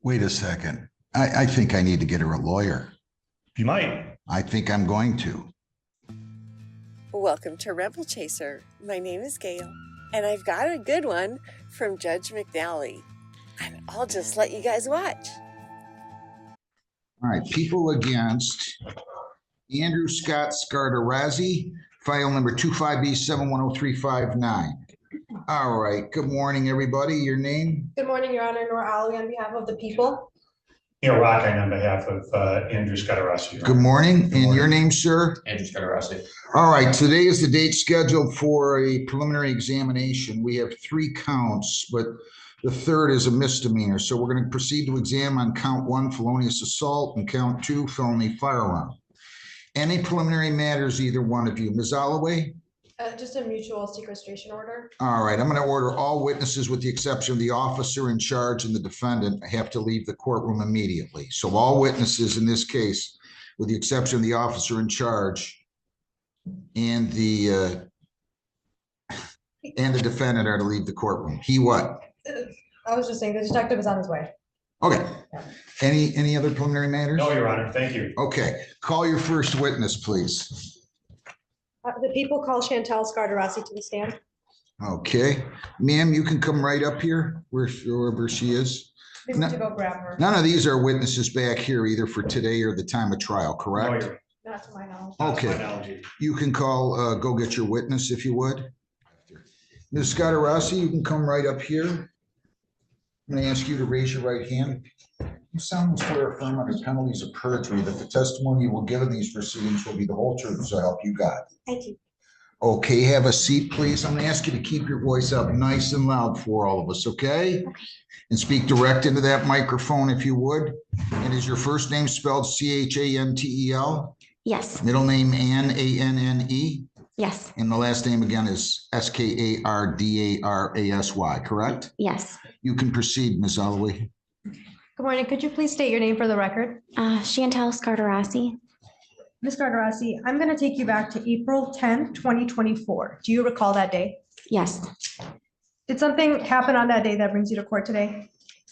Wait a second. I think I need to get her a lawyer. You might. I think I'm going to. Welcome to Rebel Chaser. My name is Gail, and I've got a good one from Judge McNally. And I'll just let you guys watch. All right, people against Andrew Scott Scartarazzi, file number 25B710359. All right, good morning, everybody. Your name? Good morning, Your Honor. Nora Ali on behalf of the people. Neil Rockine on behalf of Andrew Scottarassi. Good morning. And your name, sir? Andrew Scottarassi. All right, today is the date scheduled for a preliminary examination. We have 3 counts, but the third is a misdemeanor. So we're going to proceed to examine on count 1, felonious assault, and count 2, felony firearm. Any preliminary matters, either one of you? Ms. Holloway? Just a mutual sequestration order. All right, I'm going to order all witnesses with the exception of the officer in charge and the defendant have to leave the courtroom immediately. So all witnesses in this case, with the exception of the officer in charge and the defendant, are to leave the courtroom. He what? I was just saying the detective is on his way. Okay. Any other preliminary matters? No, Your Honor. Thank you. Okay. Call your first witness, please. The people call Chantel Scartarazzi to the stand. Okay. Ma'am, you can come right up here, wherever she is. We need to go grab her. None of these are witnesses back here either for today or the time of trial, correct? No, Not to my knowledge. Okay. You can call, go get your witness if you would. Ms. Scottarassi, you can come right up here. I'm going to ask you to raise your right hand. You solemnly swear or affirm under penalties of perjury that the testimony you will give in these proceedings will be the whole truth, so help you God. I do. Okay, have a seat, please. I'm going to ask you to keep your voice up nice and loud for all of us, okay? And speak direct into that microphone if you would. And is your first name spelled C-H-A-N-T-E-L? Yes. Middle name Ann, A-N-N-E? Yes. And the last name again is S-K-A-R-D-A-R-A-S-Y, correct? Yes. You can proceed, Ms. Holloway. Good morning. Could you please state your name for the record? Chantel Scartarazzi. Ms. Scartarazzi, I'm going to take you back to April 10th, 2024. Do you recall that day? Yes. Did something happen on that day that brings you to court today?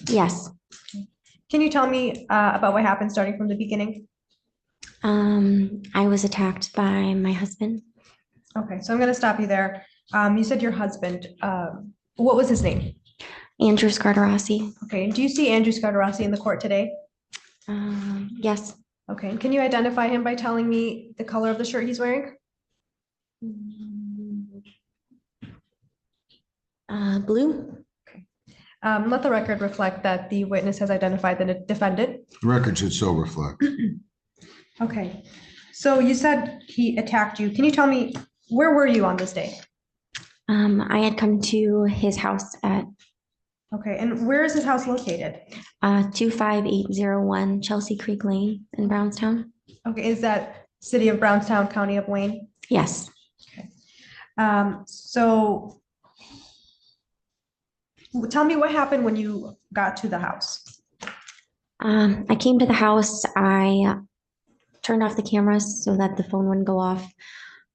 Yes. Can you tell me about what happened starting from the beginning? I was attacked by my husband. Okay, so I'm going to stop you there. You said your husband. What was his name? Andrew Scartarazzi. Okay, and do you see Andrew Scartarazzi in the court today? Yes. Okay, and can you identify him by telling me the color of the shirt he's wearing? Blue. Okay. Let the record reflect that the witness has identified the defendant. The record should so reflect. Okay, so you said he attacked you. Can you tell me, where were you on this day? I had come to his house at Okay, and where is his house located? 25801 Chelsea Creek Lane in Brownstown. Okay, is that city of Brownstown, county of Wayne? Yes. Okay. So tell me what happened when you got to the house. I came to the house. I turned off the cameras so that the phone wouldn't go off.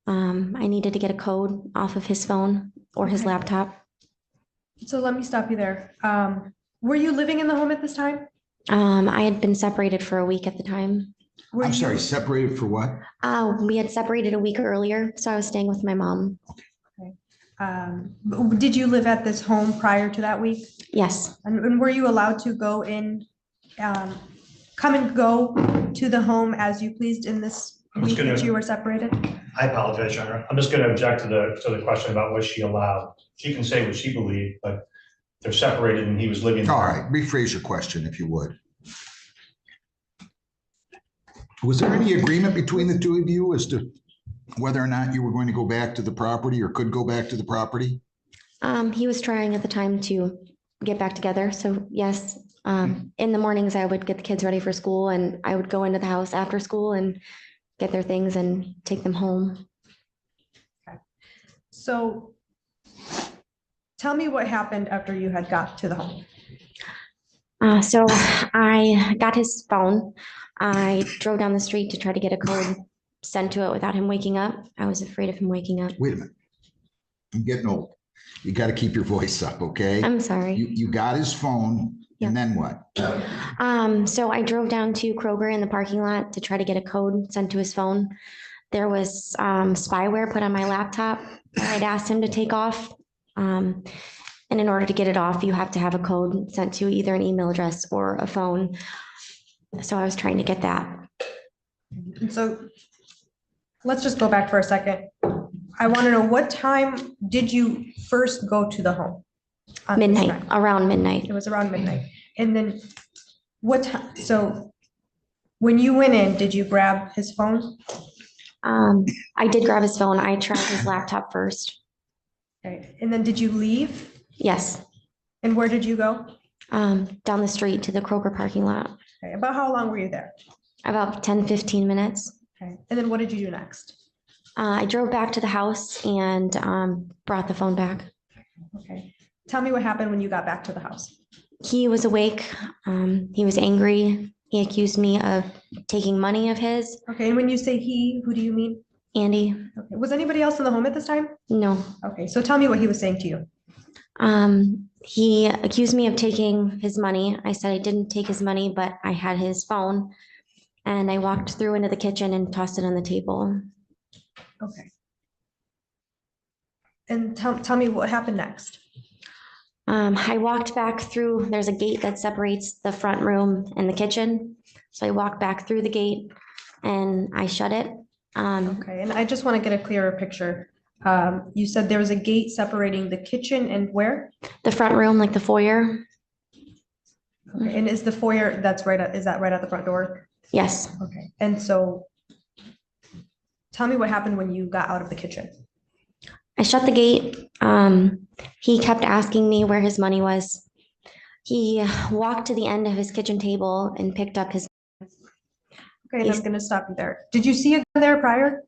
I needed to get a code off of his phone or his laptop. So let me stop you there. Were you living in the home at this time? I had been separated for a week at the time. I'm sorry, separated for what? We had separated a week earlier, so I was staying with my mom. Okay. Did you live at this home prior to that week? Yes. And were you allowed to go in, come and go to the home as you pleased in this week that you were separated? I apologize, Your Honor. I'm just going to object to the question about what she allowed. She can say what she believed, but they're separated and he was living. All right, rephrase your question if you would. Was there any agreement between the two of you as to whether or not you were going to go back to the property or could go back to the property? He was trying at the time to get back together. So yes, in the mornings I would get the kids ready for school and I would go into the house after school and get their things and take them home. Okay. So tell me what happened after you had got to the home. So I got his phone. I drove down the street to try to get a code sent to it without him waking up. I was afraid of him waking up. Wait a minute. I'm getting old. You got to keep your voice up, okay? I'm sorry. You got his phone. And then what? So I drove down to Kroger in the parking lot to try to get a code sent to his phone. There was spyware put on my laptop that I'd asked him to take off. And in order to get it off, you have to have a code sent to either an email address or a phone. So I was trying to get that. And so let's just go back for a second. I want to know, what time did you first go to the home? on this Midnight, night? around midnight. It was around midnight. And then what time? So when you went in, did you grab his phone? I did grab his phone. I tried his laptop first. Okay. And then did you leave? Yes. And where did you go? Down the street to the Kroger parking lot. Okay. About how long were you there? About 10, 15 minutes. Okay. And then what did you do next? I drove back to the house and brought the phone back. Okay. Tell me what happened when you got back to the house. He was awake. He was angry. He accused me of taking money of his. Okay. And when you say he, who do you mean? Andy, Okay. Was anybody else in the home at this time? no. Okay. So tell me what he was saying to you. He accused me of taking his money. I said I didn't take his money, but I had his phone. And I walked through into the kitchen and tossed it on the table. Okay. And tell me what happened next. I walked back through, there's a gate that separates the front room and the kitchen. So I walked back through the gate and I shut it. Okay, and I just want to get a clearer picture. You said there was a gate separating the kitchen and where? The front room, like the foyer. Okay, and is the foyer, is that right at the front door? Yes. Okay, and so tell me what happened when you got out of the kitchen. I shut the gate. He kept asking me where his money was. He walked to the end of his kitchen table and picked up his. Okay, and I'm going to stop you there. Did you see it there prior?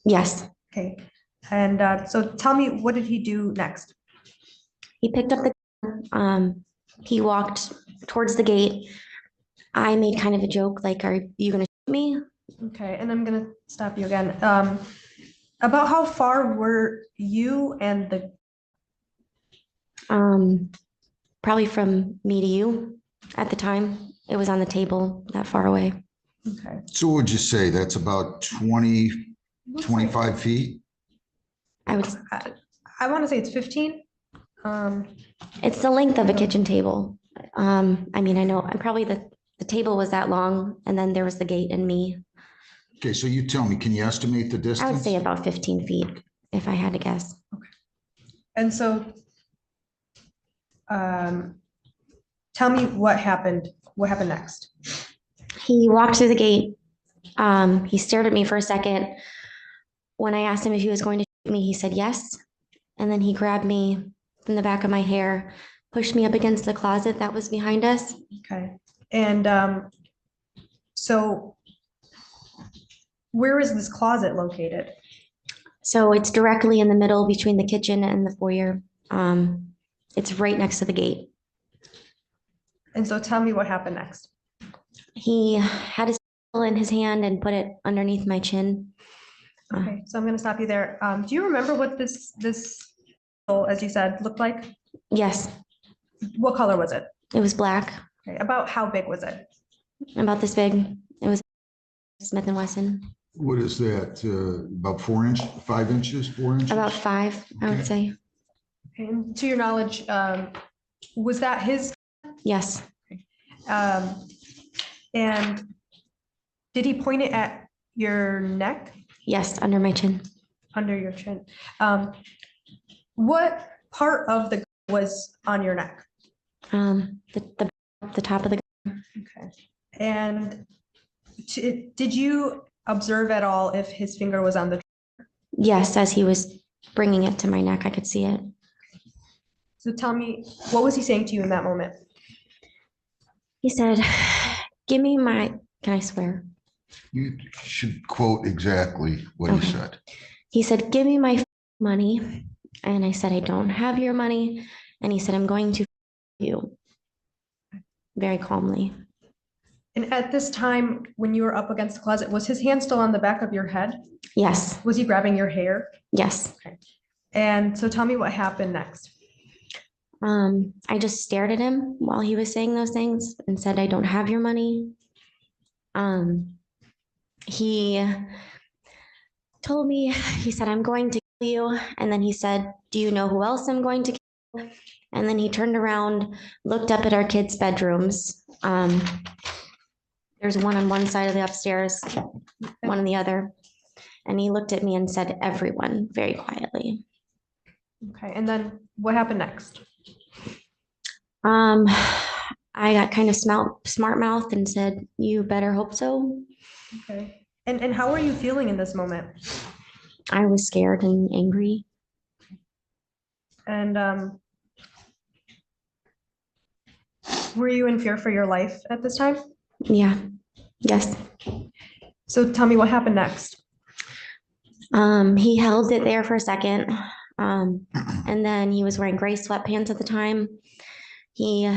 Yes. Okay, and so tell me, what did he do next? He picked up the. He walked towards the gate. I made kind of a joke, like, "Are you going to shoot me?" Okay, and I'm going to stop you again. About how far were you and the? Probably from me to you at the time. It was on the table that far away. Okay. So what would you say? That's about 20, 25 feet? I want to say it's 15. It's the length of a kitchen table. I mean, I know I'm probably the table was that long and then there was the gate and me. Okay, so you tell me, can you estimate the distance? I would say about 15 feet if I had to guess. Okay. And so tell me what happened. What happened next? He walked through the gate. He stared at me for a second. When I asked him if he was going to shoot me, he said yes. And then he grabbed me from the back of my hair, pushed me up against the closet that was behind us. Okay. And so where is this closet located? So it's directly in the middle between the kitchen and the foyer. It's right next to the gate. And so tell me what happened next. He had his pistol in his hand and put it underneath my chin. Okay, so I'm going to stop you there. Do you remember what this, as you said, looked like? Yes, What color was it? it was black, Okay, about how big was it? about this big. It was Smith & Wesson, What is that? About 5 inches, 4 inches? about 5, I would say. Okay, and to your knowledge, was that his? Yes, And did he point it at your neck? yes, under my chin. Under your chin. What part of the gun was on your neck? The top of the. Okay. And did you observe at all if his finger was on the? Yes, as he was bringing it to my neck, I could see it. So tell me, what was he saying to you in that moment? He said, "Give me my." Can I swear? You should quote exactly what he Okay. said. He said, "Give me my money," and I said, "I don't have your money." And he said, "I'm going to you." Very calmly. And at this time, when you were up against the closet, was his hand still on the back of your head? Yes, Was he grabbing your hair? yes. And so tell me what happened next. I just stared at him while he was saying those things and said, I don't have your money. He told me, he said, I'm going to kill you. And then he said, do you know who else I'm going to kill? And then he turned around, looked up at our kids' bedrooms. There's one on one side of the upstairs, one on the other. And he looked at me and said, everyone, very quietly. Okay, and then what happened next? I got kind of smart mouthed and said, you better hope so. Okay, and how are you feeling in this moment? I was scared and angry. And were you in fear for your life at this time? Yeah, yes. So tell me what happened next. He held it there for a second. And then he was wearing gray sweatpants at the time. He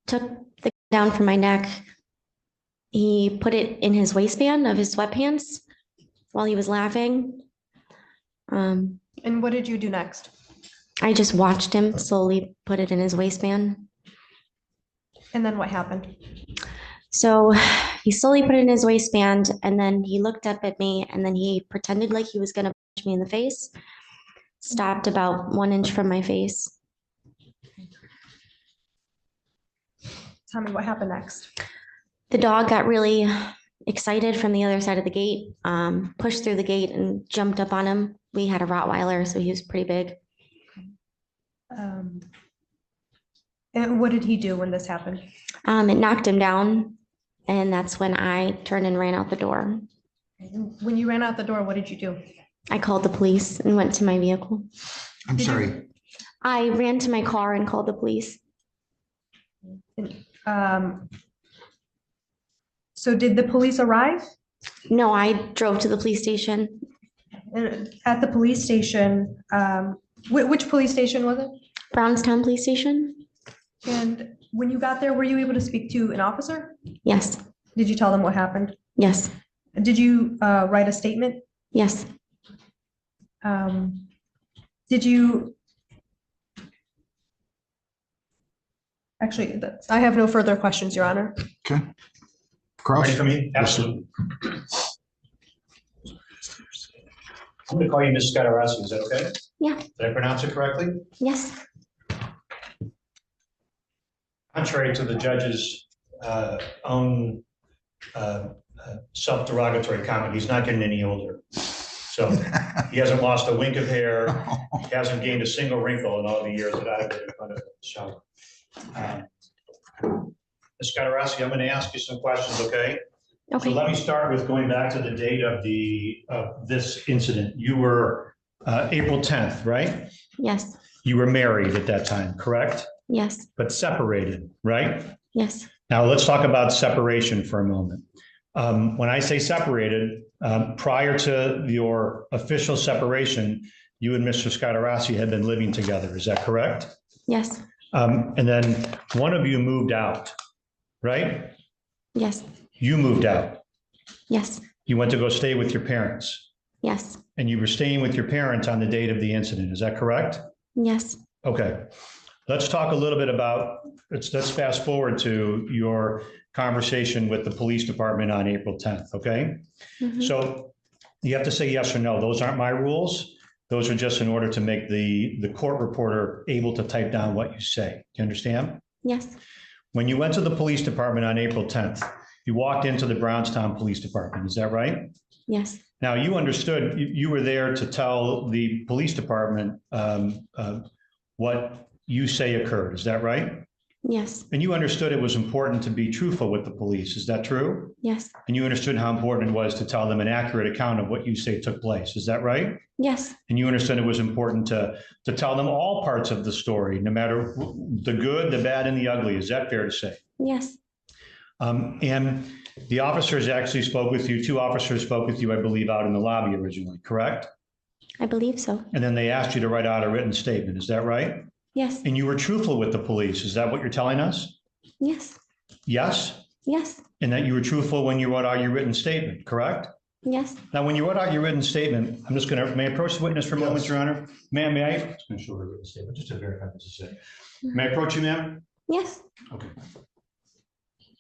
took the down from my neck. He put it in his waistband of his sweatpants while he was laughing. And what did you do next? I just watched him slowly put it in his waistband. And then what happened? So he slowly put it in his waistband, and then he looked up at me, and then he pretended like he was going to punch me in the face. Stopped about 1 inch from my face. Tell me what happened next. The dog got really excited from the other side of the gate, pushed through the gate and jumped up on him. We had a Rottweiler, so he was pretty big. And what did he do when this happened? It knocked him down, and that's when I turned and ran out the door. When you ran out the door, what did you do? I called the police and went to my vehicle. I'm sorry. I ran to my car and called the police. So did the police arrive? No, I drove to the police station. At the police station, which police station was it? Brownstown Police Station? And when you got there, were you able to speak to an officer? Yes, Did you tell them what happened? yes, Did you write a statement? yes. Did you? Actually, I have no further questions, Your Honor. Okay. Cross. Ready for me? Absolutely. I'm going to call you Ms. Scatarassi. Is that okay? Yeah. Did I pronounce it correctly? Yes, Contrary to the judge's own self-derogatory comment, he's not getting any older. So he hasn't lost a wink of hair. He hasn't gained a single wrinkle in all the years that I've been in front of the show. Ms. Scatarassi, I'm going to ask you some questions, okay? So okay, let me start with going back to the date of this incident. You were April 10th, right? yes, You were married at that time, correct? yes, But separated, right? yes, Now let's talk about separation for a moment. When I say separated, prior to your official separation, you and Mr. Scatarassi had been living together. Is that correct? yes, And then one of you moved out, right? yes, You moved out. yes, You went to go stay with your parents, yes, and you were staying with your parents on the date of the incident. Is that correct? yes, Okay. Let's talk a little bit about, let's fast forward to your conversation with the police department on April 10th, okay? mhm, So you have to say yes or no. Those aren't my rules. Those are just in order to make the court reporter able to type down what you say. Do you understand? yes, When you went to the police department on April 10th, you walked into the Brownstown Police Department. Is that right? yes, Now, you understood, you were there to tell the police department what you say occurred. Is that right? yes, And you understood it was important to be truthful with the police. Is that true? yes, And you understood how important it was to tell them an accurate account of what you say took place. Is that right? yes, And you understood it was important to tell them all parts of the story, no matter the good, the bad, and the ugly. Is that fair to say? yes, And the officers actually spoke with you. Two officers spoke with you, I believe, out in the lobby originally, correct? I believe so. And then they asked you to write out a written statement. Is that right? Yes, And you were truthful with the police. Is that what you're telling us? yes, Yes? yes, And that you were truthful when you wrote out your written statement, correct? Yes. Now, when you wrote out your written statement, I'm just gonna, may I approach the witness for a moment, Yes. Your Honor? Ma'am, may I? I'm just gonna show her written statement, just to verify this is it. May I approach you, ma'am? Yes. Okay.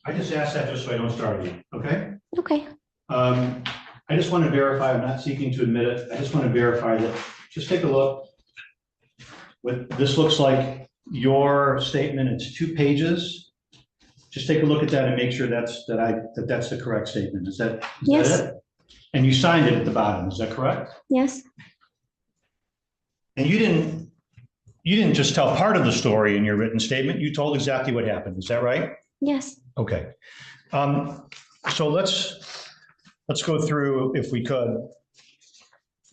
I just asked that just so I don't start you, okay? Okay. I just want to verify, I'm not seeking to admit it, I just want to verify that, just take a look. What this looks like, your statement, it's 2 pages. Just take a look at that and make sure that's the correct statement. Is that Yes. it? And you signed it at the bottom, is that correct? Yes. And you didn't just tell part of the story in your written statement, you told exactly what happened, is that right? Yes. Okay. So let's go through if we could.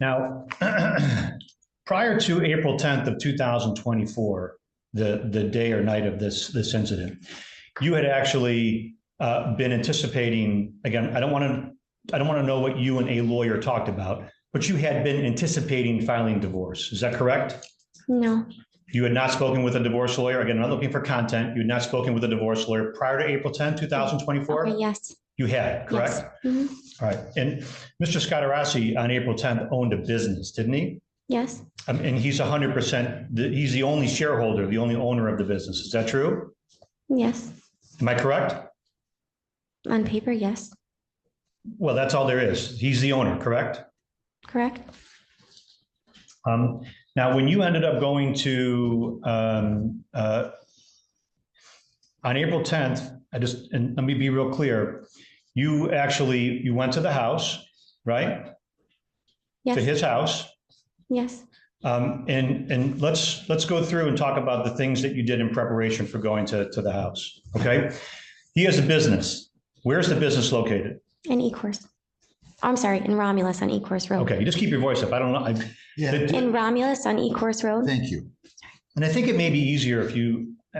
Now, prior to April 10th of 2024, the day or night of this incident, you had actually been anticipating, again, I don't want to know what you and a lawyer talked about, but you had been anticipating filing divorce. Is that correct? No. You had not spoken with a divorce lawyer. Again, I'm not looking for content. You had not spoken with a divorce lawyer prior to April 10th, 2024? Okay, yes. You had, correct? Yes. Mhm. All right. And Mr. Scottarassi on April 10th owned a business, didn't he? Yes. And he's 100%, he's the only shareholder, the only owner of the business. Is that true? Yes. Am I correct? On paper, yes. Well, that's all there is. He's the owner, correct? Correct. Now, when you ended up going to, on April 10th, and let me be real clear, you went to the house, right? To Yes. his house. Yes. And let's go through and talk about the things that you did in preparation for going to the house, okay? He has a business. Where's the business located? In Ecorse. I'm sorry, in Romulus on Ecorse Road. Okay, you just keep your voice up. I don't know. Yeah, In Romulus on Ecorse Road. thank you. And I think it may be easier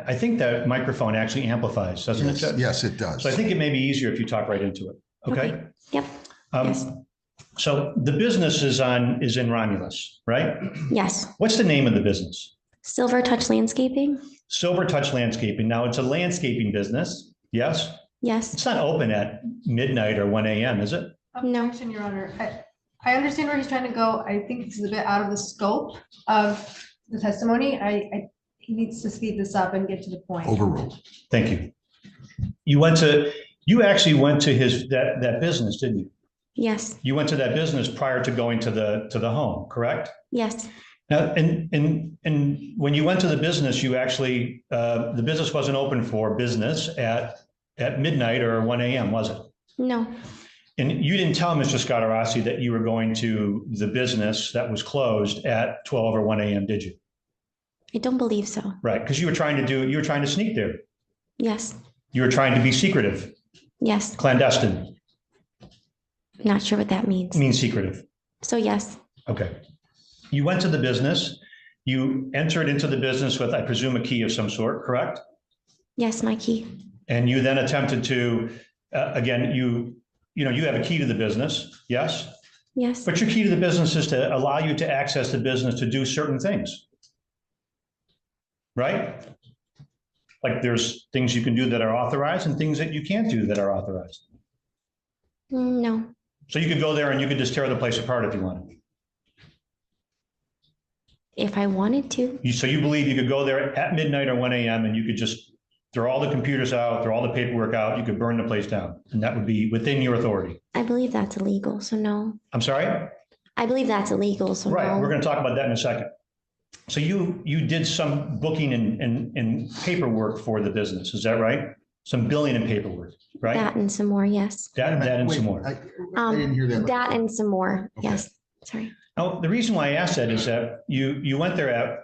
I think that microphone actually amplifies, doesn't it, Yes, Judge? yes, it does. So I think it may be easier if you talk right into it, okay? Yep. Yes. So the business is in Romulus, right? Yes. What's the name of the business? Silver Touch Landscaping. Silver Touch Landscaping. Now, it's a landscaping business, yes? Yes. It's not open at midnight or 1 a.m., is it? No. Objection, Your Honor. I understand where he's trying to go. I think this is a bit out of the scope of the testimony. He needs to speed this up and get to the point. Overruled. Thank you. You actually went to that business, didn't you? Yes. You went to that business prior to going to the home, correct? Yes. Now, and when you went to the business, you actually, the business wasn't open for business at midnight or 1 a.m., was it? No. And you didn't tell Mr. Scottarassi that you were going to the business that was closed at 12 or 1 a.m., did you? I don't believe so. Right, because you were trying to sneak there. Yes. You were trying to be secretive, Yes. clandestine, Not sure what that means. means secretive. So yes. Okay. You went to the business, you entered into the business with, I presume, a key of some sort, correct? Yes, my key. And you then attempted to, again, you have a key to the business, yes? Yes. But your key to the business is to allow you to access the business to do certain things. Right? Like there's things you can do that are authorized and things that you can't do that are authorized. No. So you could go there and you could just tear the place apart if you wanted. If I wanted to. So you believe you could go there at midnight or 1 a.m. and you could just throw all the computers out, throw all the paperwork out, you could burn the place down, and that would be within your authority. I believe that's illegal, so no. I'm sorry? I believe that's illegal, so Right, no. we're going to talk about that in a second. So you did some booking and paperwork for the business, is that right? Some billing and paperwork, right? That and some more, yes. That and Wait, some more. I didn't hear that. That and some more, Okay. yes. Sorry. Now, the reason why I asked that is that you went there at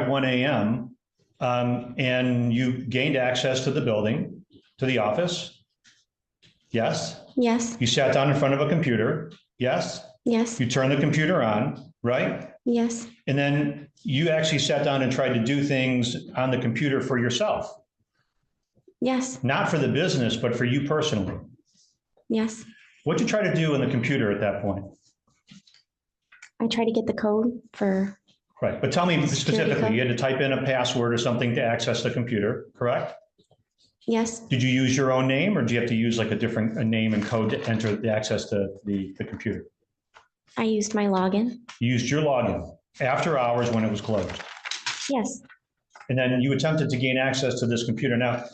1 a.m. And you gained access to the building, to the office. Yes. Yes. You sat down in front of a computer. Yes. Yes. You turned the computer on, right? Yes. And then you actually sat down and tried to do things on the computer for yourself, Yes. not for the business, but for you personally. Yes. What'd you try to do on the computer at that point? I try to get the code for, Right, but tell me Security specifically, code. you had to type in a password or something to access the computer, correct? Yes, Did you use your own name or do you have to use like a name and code to enter the access to the computer? I used my login. You used your login after hours when it was closed. Yes, And then you attempted to gain access to this computer. Now,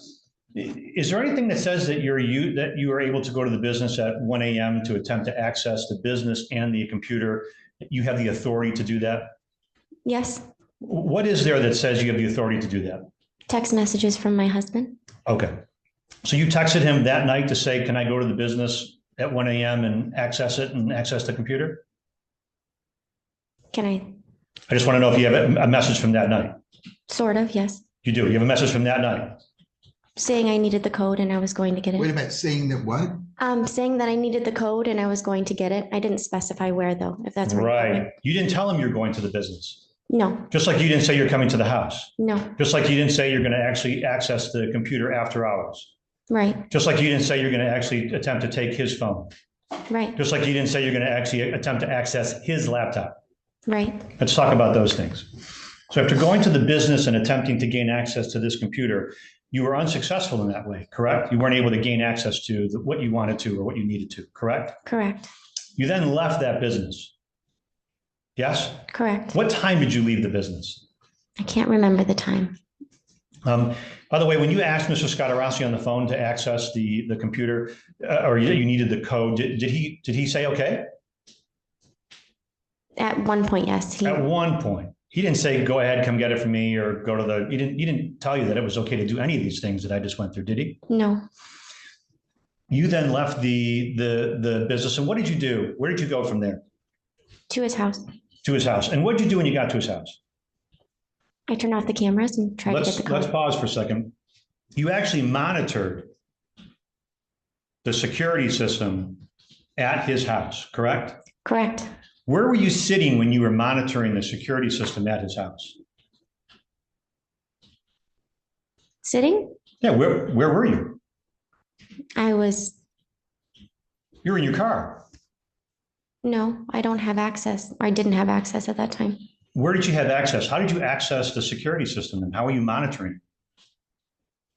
is there anything that says that you were able to go to the business at 1 a.m. to attempt to access the business and the computer? You have the authority to do that? yes. What is there that says you have the authority to do that? Text messages from my husband. Okay. So you texted him that night to say, can I go to the business at 1 a.m. and access it and access the computer? Can I? I just want to know if you have a message from that night. Sort of, yes. You do. You have a message from that night. Saying I needed the code and I was going to get Wait it. a minute, saying that what? Saying that I needed the code and I was going to get it. I didn't specify where though, if that's right. Right. You didn't tell him you're going to the business. No, Just like you didn't say you're coming to the house. no, Just like you didn't say you're going to actually access the computer after hours. right, Just like you didn't say you're going to actually attempt to take his phone. right, Just like you didn't say you're going to actually attempt to access his laptop. right. Let's talk about those things. So after going to the business and attempting to gain access to this computer, you were unsuccessful in that way, correct? You weren't able to gain access to what you wanted to or what you needed to, correct? Correct, You then left that business. Yes? correct. What time did you leave the business? I can't remember the time. By the way, when you asked Mr. Scatarassi on the phone to access the computer, or you needed the code, did he say okay? At one point, yes. At one point, he didn't say go ahead, come get it from me, or go to the. He didn't tell you that it was okay to do any of these things that I just went through, did he? No, You then left the business, and what did you do? Where did you go from there? to his house. To his house, and what did you do when you got to his house? I turned off the cameras and tried to get the Let's code. pause for a second. You actually monitored the security system at his house, correct? Correct. Where were you sitting when you were monitoring the security system at his house? Sitting? Yeah, where were you? I was, You were in your car. no, I don't have access. I didn't have access at that time. Where did you have access? How did you access the security system and how were you monitoring?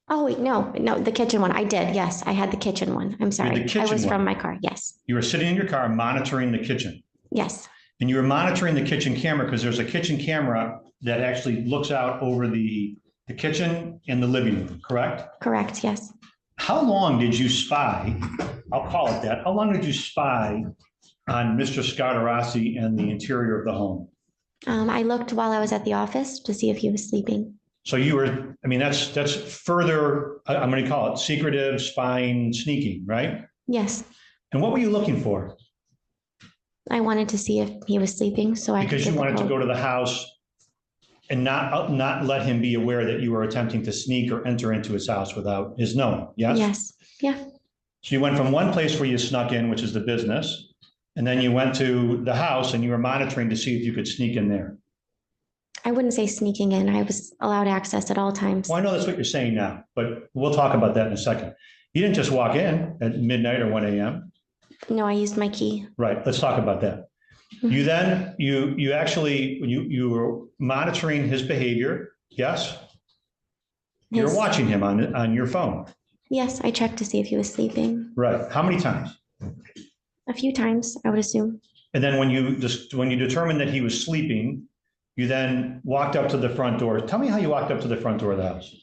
Oh, wait, no, the kitchen one. I did. Yes, I had the kitchen one. I'm sorry. I kitchen was one. from my car. Yes, You were sitting in your car monitoring the kitchen. yes, And you were monitoring the kitchen camera because there's a kitchen camera that actually looks out over the kitchen and the living room, correct? correct. Yes. How long did you spy? I'll call it that. How long did you spy on Mr. Scatarassi and the interior of the home? I looked while I was at the office to see if he was sleeping. So you were, I mean, that's further, I'm going to call it secretive, spying, sneaking, right? Yes, And what were you looking for? I wanted to see if he was sleeping, so I could Because get you the wanted to code. go to the house and not let him be aware that you were attempting to sneak or enter into his house without his knowing, yes? Yes, yeah, So you went from one place where you snuck in, which is the business, and then you went to the house and you were monitoring to see if you could sneak in there. I wouldn't say sneaking in. I was allowed access at all times. Well, I know that's what you're saying now, but we'll talk about that in a second. You didn't just walk in at midnight or 1 a.m. No, I used my key. Right, let's talk about that. You then, you actually, you were monitoring his behavior, yes? You're His- watching him on your phone, Yes, I checked to see if he was sleeping. right? How many times? A few times, I would assume. And then when you determined that he was sleeping, you then walked up to the front door. Tell me how you walked up to the front door of the house.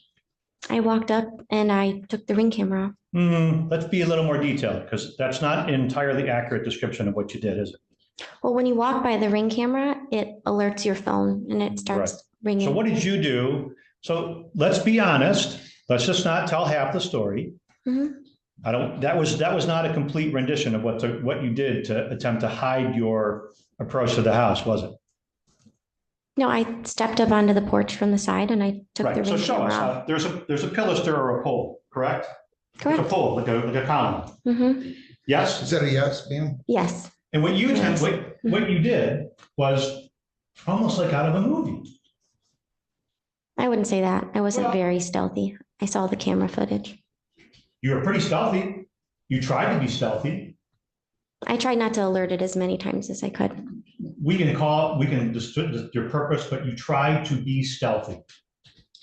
I walked up and I took the Ring camera off. Let's be a little more detailed because that's not an entirely accurate description of what you did, is it? Well, when you walk by the Ring camera, it alerts your phone and it starts ringing. So what did you do? So let's be honest. Let's just not tell half the story. Mhm. That was not a complete rendition of what you did to attempt to hide your approach to the house, was it? No, I stepped up onto the porch from the side and I took the Right, so Ring show camera us. off. There's a pilaster or a pole, correct? Like a Correct. pole, like a column. Hmm. Yes? Is that a yes, ma'am? Yes, And what you Yes. what you did was almost like out of a movie. I wouldn't say that. I wasn't Well- very stealthy. I saw the camera footage. You were pretty stealthy. You tried to be stealthy. I tried not to alert it as many times as I could. We can just your purpose, but you tried to be stealthy.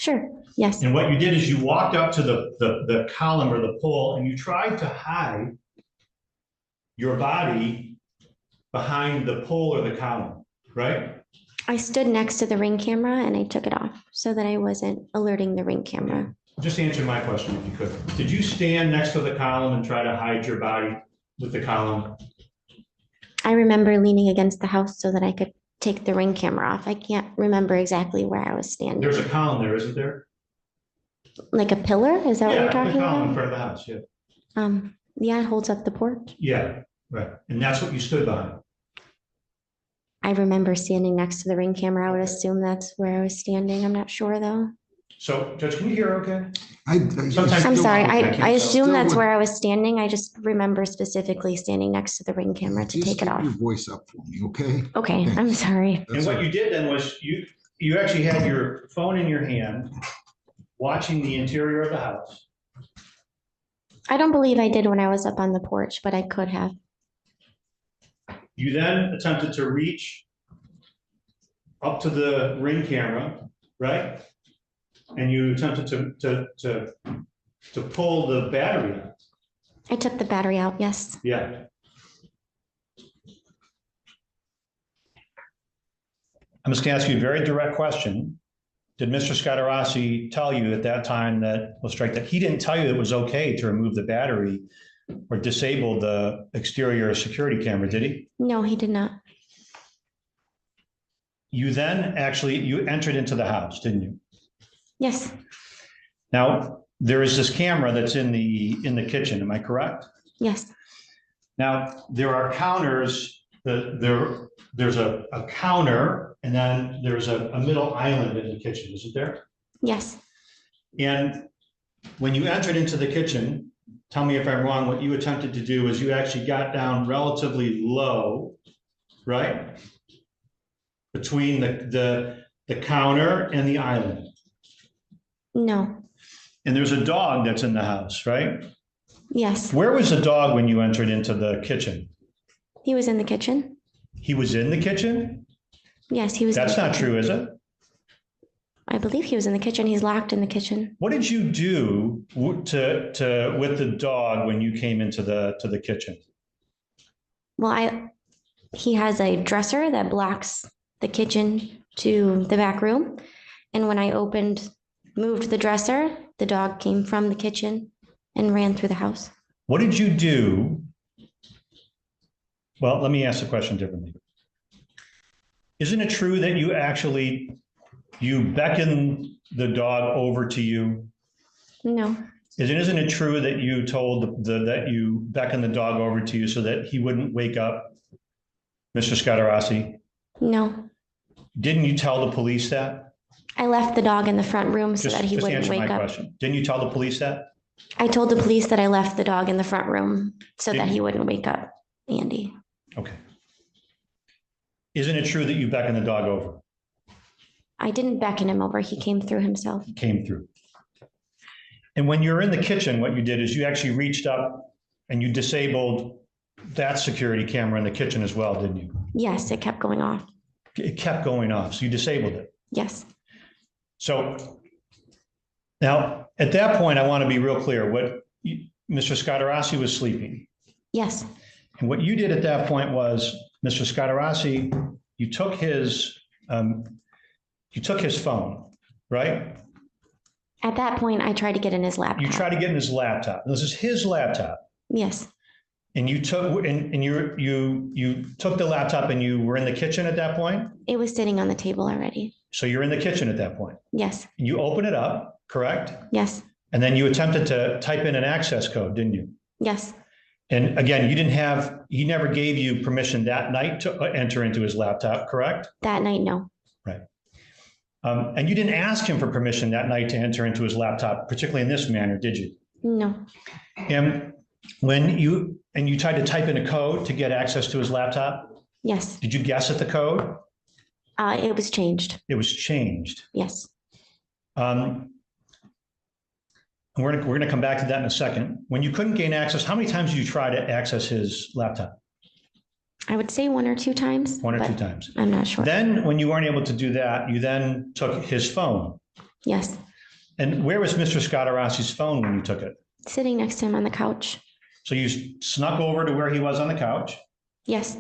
Sure. Yes. And what you did is you walked up to the column or the pole and you tried to hide your body behind the pole or the column, right? I stood next to the Ring camera and I took it off so that I wasn't alerting the Ring camera. Just answer my question if you could. Did you stand next to the column and try to hide your body with the column? I remember leaning against the house so that I could take the Ring camera off. I can't remember exactly where I was standing. There's a column there, isn't there? Like a pillar? Is that what Yeah, you're talking the column in about? front of the house, yeah. Yeah, it holds up the porch. Yeah, right. And that's what you stood behind. I remember standing next to the Ring camera. I would assume that's where I was standing. I'm not sure though. So, Judge, can you hear okay? Sometimes I'm sorry. okay. I assume Still that's would- where I was standing. I just remember specifically standing next to the Ring camera to Just take it keep off. your voice up for me, okay? Okay, I'm sorry. And what you did then was you actually had your phone in your hand, watching the interior of the house. I don't believe I did when I was up on the porch, but I could have. You then attempted to reach up to the Ring camera, right? And you attempted to pull the battery out. I took the battery out, yes. Yeah. I'm just gonna ask you a very direct question. Did Mr. Scatarassi tell you at that time that, we'll strike that, he didn't tell you it was okay to remove the battery or disable the exterior security camera, did he? No, he did not. You then you entered into the house, didn't you? Yes, Now, there is this camera that's in the kitchen, am I correct? yes, Now, there are counters, there's a counter, and then there's a middle island in the kitchen, isn't there? yes. And when you entered into the kitchen, tell me if I'm wrong, what you attempted to do is you actually got down relatively low, right? Between the counter and the island. No, And there's a dog that's in the house, right? yes. Where was the dog when you entered into the kitchen? He was in the kitchen. He was in the kitchen? Yes, he was. in That's the not kitchen. true, is it? I believe he was in the kitchen. He's locked in the kitchen. What did you do with the dog when you came into the kitchen? Well, he has a dresser that blocks the kitchen to the back room. And when I moved the dresser, the dog came from the kitchen and ran through the house. What did you do? Well, let me ask the question differently. Isn't it true that you beckoned the dog over to you? No, Isn't it true that you told that you beckoned the dog over to you so that he wouldn't wake up, Mr. Scatarassi? no. Didn't you tell the police that? I left the dog in the front room so that he Just wouldn't answer wake my up. question. Didn't you tell the police that? I told the police that I left the dog in the front room so that Didn't- he wouldn't wake up, Andy. Okay. Isn't it true that you beckoned the dog over? I didn't beckon him over. He came through himself. Came through. And when you're in the kitchen, what you did is you actually reached up and you disabled that security camera in the kitchen as well, didn't you? Yes, it kept going off. It kept going off, so you disabled it. Yes, So now, at that point, I want to be real clear. Mr. Scatarassi was sleeping. yes, And what you did at that point was, Mr. Scatarassi, you took his phone, right? at that point, I tried to get in his You laptop. tried to get in his laptop. This is his laptop. Yes, And you took the laptop and you were in the kitchen at that point? it was sitting on the table already. So you're in the kitchen at that point. Yes, And you open it up, correct? yes, And then you attempted to type in an access code, didn't you? yes, And again, he never gave you permission that night to enter into his laptop, correct? that night, no. Right. And you didn't ask him for permission that night to enter into his laptop, particularly in this manner, did you? No, And when you tried to type in a code to get access to his laptop, yes, did you guess at the code? it was changed. It was changed. Yes, And we're gonna come back to that in a second. When you couldn't gain access, how many times did you try to access his laptop? I would say one or two times. One or but two times. I'm not sure. Then, when you weren't able to do that, you then took his phone. Yes, And where was Mr. Scotarassi's phone when you took it? Sitting next to him on the couch. So you snuck over to where he was on the couch, Yes,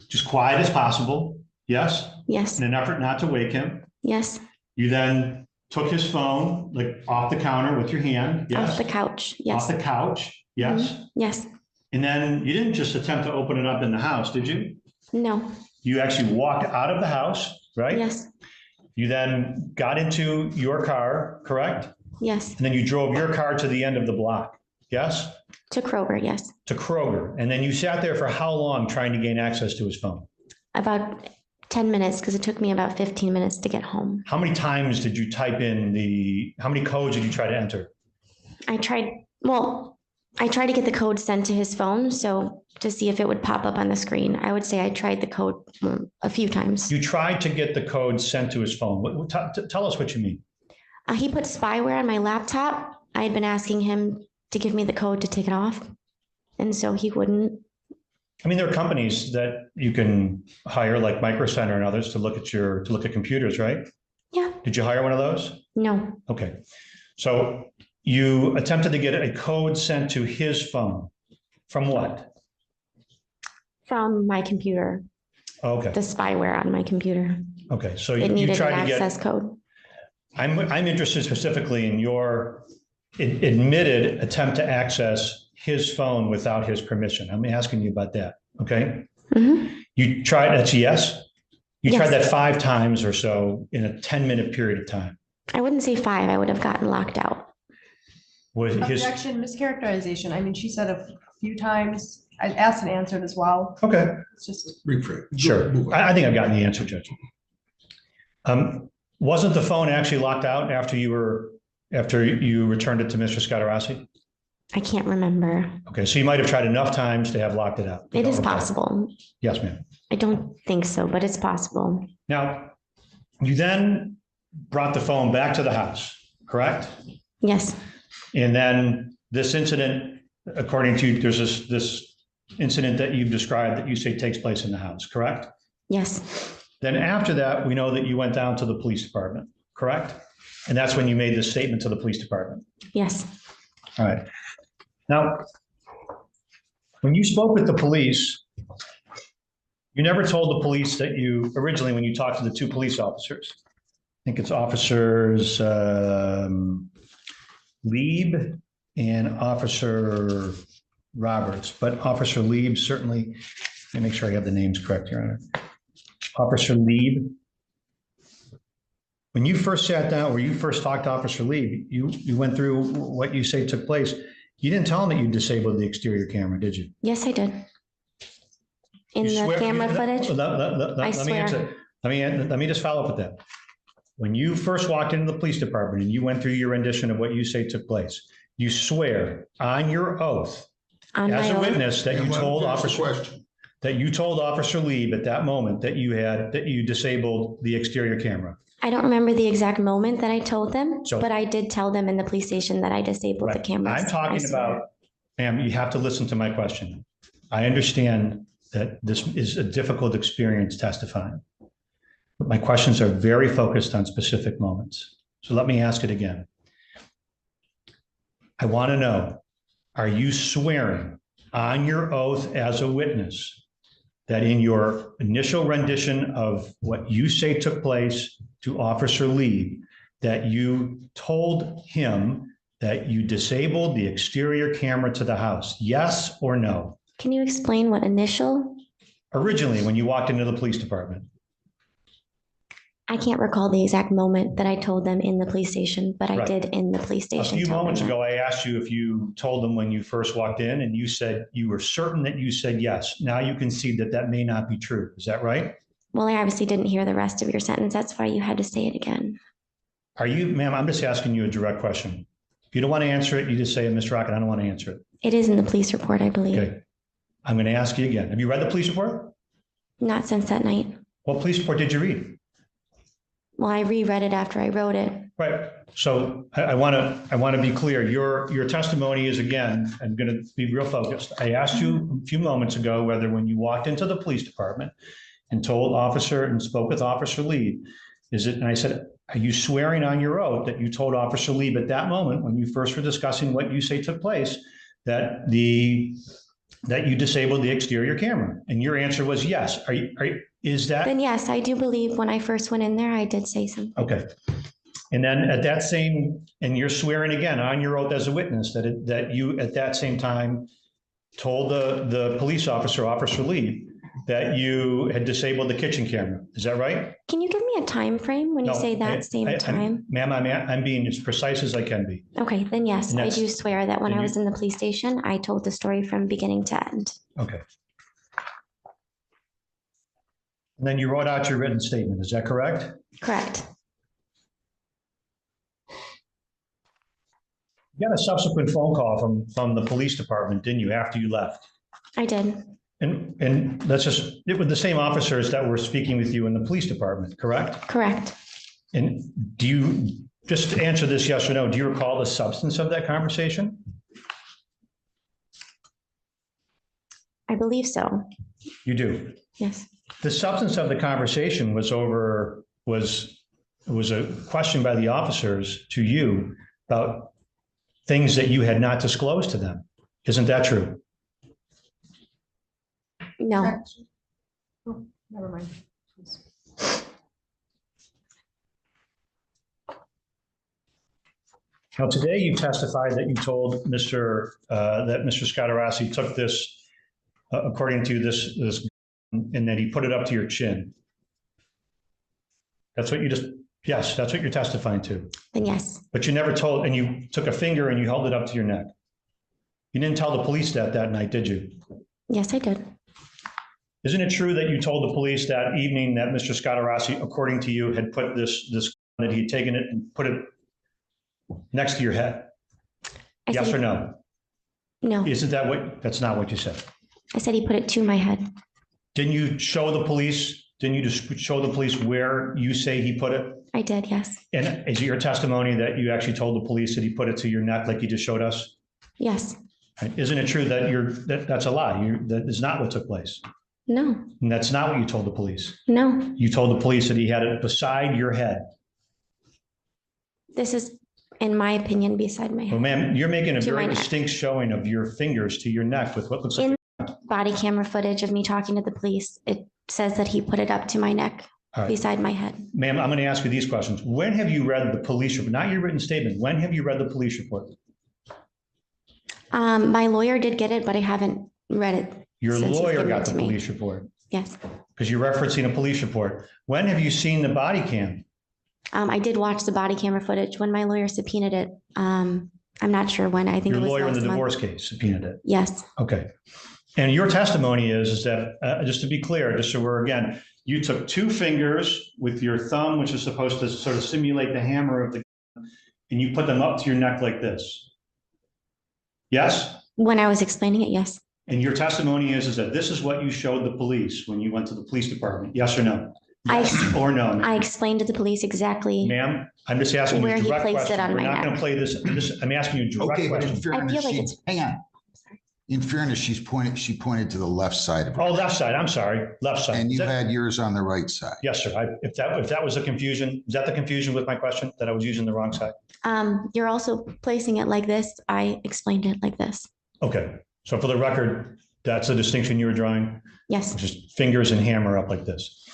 just quiet as possible. Yes? yes, In an effort not to wake him. yes. You then took his phone, like off the counter with your hand. Yes? Off the couch. Yes. Off the couch. Yes? Yes. And then you didn't just attempt to open it up in the house, did you? No. You actually walked out of the house, right? Yes. You then got into your car, correct? Yes. And then you drove your car to the end of the block. Yes? To Kroger. Yes. To Kroger. And then you sat there for how long trying to gain access to his phone? About 10 minutes because it took me about 15 minutes to get home. How many times did you type in how many codes did you try to enter? I tried to get the code sent to his phone. So to see if it would pop up on the screen, I would say I tried the code a few times. You tried to get the code sent to his phone. Tell us what you mean. He put spyware on my laptop. I had been asking him to give me the code to take it off. And so he wouldn't. I mean, there are companies that you can hire like Micro Center and others to look at computers, right? Yeah. Did you hire one of those? No. Okay. So you attempted to get a code sent to his phone. From what? From my computer. Okay. The spyware on my computer. Okay. So It you needed tried an to get. access code. I'm interested specifically in your admitted attempt to access his phone without his permission. I'm asking you about that. Okay. Mm-hmm. You tried, that's a yes. You Yes. tried that 5 times or so in a 10-minute period of time. I wouldn't say 5. I would have gotten locked out. Was his, Objection, mischaracterization. I mean, she said a few times. I asked and answered as well. okay, It's just. Rephrase. sure. Move on. I think I've gotten the answer, Judge. Wasn't the phone actually locked out after you returned it to Mr. Scottarassi? I can't remember. Okay, so you might have tried enough times to have locked it out. It is Okay. possible. Yes, ma'am. I don't think so, but it's possible. Now, you then brought the phone back to the house, correct? Yes. And then this incident, according to, there's this incident that you've described that you say takes place in the house, correct? Yes. Then after that, we know that you went down to the police department, correct? And that's when you made this statement to the police department. Yes. All right. Now, when you spoke with the police, you never told the police that you, originally when you talked to the 2 police officers, I think it's officers Lieb and Officer Roberts, but Officer Lieb certainly, let me make sure I have the names correct, Your Honor. Officer Lieb, when you first sat down, or you first talked to Officer Lieb, you went through what you say took place. You didn't tell him that you disabled the exterior camera, did you? Yes, I did. In You the swear- camera you- footage? I I Let me swear. answer. Let me just follow up with that. When you first walked into the police department and you went through your rendition of what you say took place, you swear on your oath On as my a own? witness that you And let told me finish the Officer, question. that you told Officer Lieb at that moment that you disabled the exterior camera. I don't remember the exact moment that I told them, So- but I did tell them in the police station that I disabled the Right. cameras. I'm I talking swear. about, ma'am, you have to listen to my question. I understand that this is a difficult experience testifying, but my questions are very focused on specific moments. So let me ask it again. I want to know, are you swearing on your oath as a witness that in your initial rendition of what you say took place to Officer Lee, that you told him that you disabled the exterior camera to the house? Yes or no? Can you explain what initial? Originally, when you walked into the police department. I can't recall the exact moment that I told them in the police station, but I Right. did in the police A station. few tell them moments that. ago, I asked you if you told them when you first walked in, and you said you were certain that you said yes. Now you can see that that may not be true. Is that right? Well, I obviously didn't hear the rest of your sentence. That's why you had to say it again. Are you, ma'am, I'm just asking you a direct question. If you don't want to answer it, you just say, Ms. Rocket, I don't want to answer it. It is in the police report, I believe. Okay. I'm going to ask you again. Have you read the police report? Not since that night. What police report did you read? Well, I reread it after I wrote it. Right. So I want to be clear. Your testimony is, again, I'm going to be real focused. I asked you a few moments ago whether when you walked into the police department and told officer and spoke with Officer Lee, is it, and I said, are you swearing on your oath that you told Officer Lieb at that moment when you first were discussing what you say took place, that you disabled the exterior camera? And your answer was yes. Is that? Then yes, I do believe when I first went in there, I did say something. Okay. And then at that same, and you're swearing again on your oath as a witness that you at that same time told the police officer, Officer Lieb, that you had disabled the kitchen camera. Is that right? Can you give me a time frame when you say that same time? Ma'am, I'm being as precise as I can be. Okay, then yes, I do swear that when I was in the police station, I told the story from beginning to end. Okay. And then you wrote out your written statement. Is that correct? Correct. You got a subsequent phone call from the police department, didn't you, after you left? I did. And that's just, it was the same officers that were speaking with you in the police department, correct? Correct. And do you, just to answer this yes or no, do you recall the substance of that conversation? I believe so. You do? Yes. The substance of the conversation was a question by the officers to you about things that you had not disclosed to them. Isn't that true? No. Oh, never mind. Now, today you testified that you told that Mr. Scatarassi took this, according to this, and that he put it up to your chin. That's what you just, yes, that's what you're testifying to. Then yes. But you never told, and you took a finger and you held it up to your neck. You didn't tell the police that night, did you? Yes, I did. Isn't it true that you told the police that evening that Mr. Scatarassi, according to you, had put this that he'd taken it and put it next to your head? Yes or no? No. Isn't that that's not what you said? I said he put it to my head. Didn't you show the police where you say he put it? I did, yes. And is it your testimony that you actually told the police that he put it to your neck like you just showed us? Yes. Right. Isn't it true that that's a lie? That is not what took place. No. And that's not what you told the police. No. You told the police that he had it beside your head. This is, in my opinion, beside my head. Well, ma'am, you're making a very neck. distinct showing of your fingers to your neck with what looks like. In body camera footage of me talking to the police, it says that he put it up to my neck, beside my head. Ma'am, I'm going to ask you these questions. When have you read the police report? Not your written statement. When have you read the police report? My lawyer did get it, but I haven't read it. Your since he's lawyer given got it the to me. police report Yes. because you're referencing a police report. When have you seen the body cam? I did watch the body camera footage when my lawyer subpoenaed it. I'm not sure when. I think Your it was lawyer in the last month. divorce case subpoenaed it. Yes. Okay. And your testimony is that, just to be clear, just so we're again, you took two fingers with your thumb, which is supposed to sort of simulate the hammer of the, and you put them up to your neck like this. Yes? When I was explaining it, yes. And your testimony is that this is what you showed the police when you went to the police department. Yes or no? Yes or no? I explained to the police exactly. Ma'am, I'm just asking you Where a he direct placed question. it on We're my not going neck. to play this. I'm asking you a direct Okay, but in question. fairness, I feel like hang on. In fairness, she pointed to the left side of her. Oh, left side. I'm sorry. Left side. And Is you that- had yours on the right side. Yes, sir. If that was the confusion, is that the confusion with my question, that I was using the wrong side? You're also placing it like this. I explained it like this. Okay. So for the record, that's the distinction you were drawing, Yes. just fingers and hammer up like this.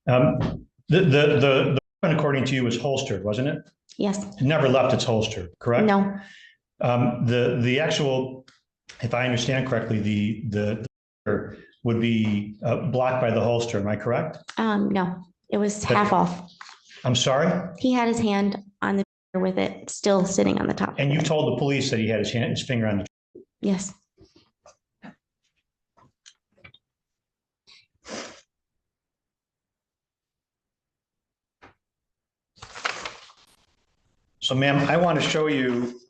The weapon, according to you, was holstered, wasn't it? Yes. It never left its holster, correct? No. The actual, if I understand correctly, the would be blocked by the holster. Am I correct? No. It was half off. I'm sorry? He had his hand on the with it still sitting on the top. And you told the police that he had his finger on the. Yes. So ma'am, I want to show you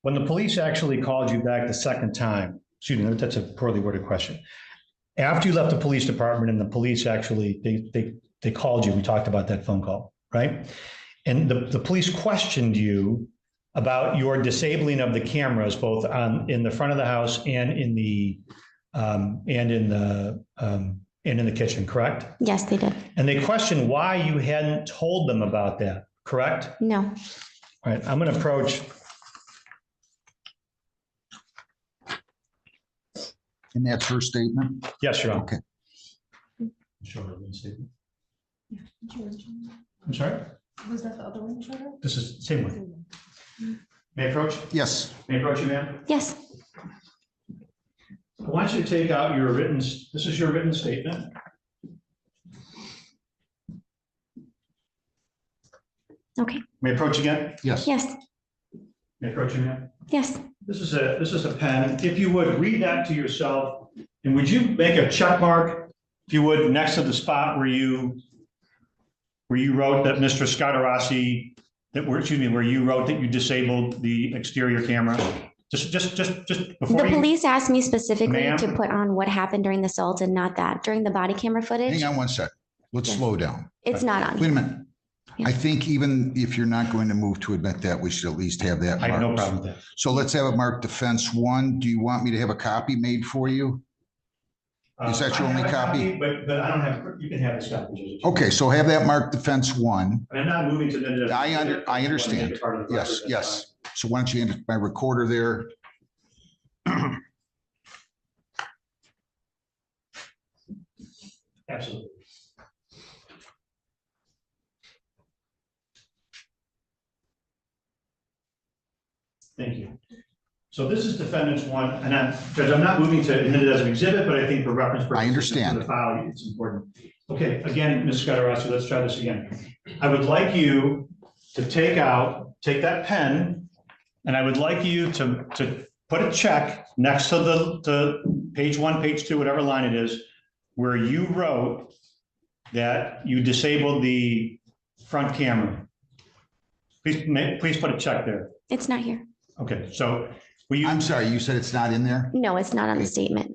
when the police actually called you back the second time, excuse me, that's a poorly worded question. After you left the police department and the police actually, they called you, we talked about that phone call, right? And the police questioned you about your disabling of the cameras, both in the front of the house and in the and in the kitchen, correct? Yes, they did. And they questioned why you hadn't told them about that, correct? No. All right, I'm going to approach. And that's her statement? Yes, Your Honor. Okay. Show her written statement. I'm sorry? Was that the other one? This is the same one. May I approach? Yes. May I approach you, ma'am? Yes. I want you to take out your written, this is your written statement. Okay. May I approach again? Yes. Yes. May I approach you, ma'am? Yes. This is a pen. If you would read that to yourself, and would you make a check mark, if you would, next to the spot where you wrote that Mr. Scadarassi, where you wrote that you disabled the exterior camera? Just before The police asked me specifically Ma'am? to put on what happened during the assault and not that. During the body camera footage, Hang on one sec. Let's Yes. slow down. it's not on. Wait a minute. Yeah. I think even if you're not going to move to admit that, we should at least have that I have no marked. problem with that. So let's have it marked defense 1. Do you want me to have a copy made for you? Is that your I have only a copy? But I don't have, you can have this copy. Okay, so have that marked defense 1. I'm not moving to the. I understand. Yes, yes. So why don't you enter my recorder there? Absolutely. Thank you. So this is defendant's 1, and Judge, I'm not moving to admit it as an exhibit, but I think for reference purposes. I understand. For the file, it's important. Okay, again, Ms. Scadarassi, let's try this again. I would like you to take that pen, and I would like you to put a check next to the page 1, page 2, whatever line it is, where you wrote that you disabled the front camera. Please put a check there. It's not here. Okay, so will you? I'm sorry, you said it's not in there? No, it's not on the statement.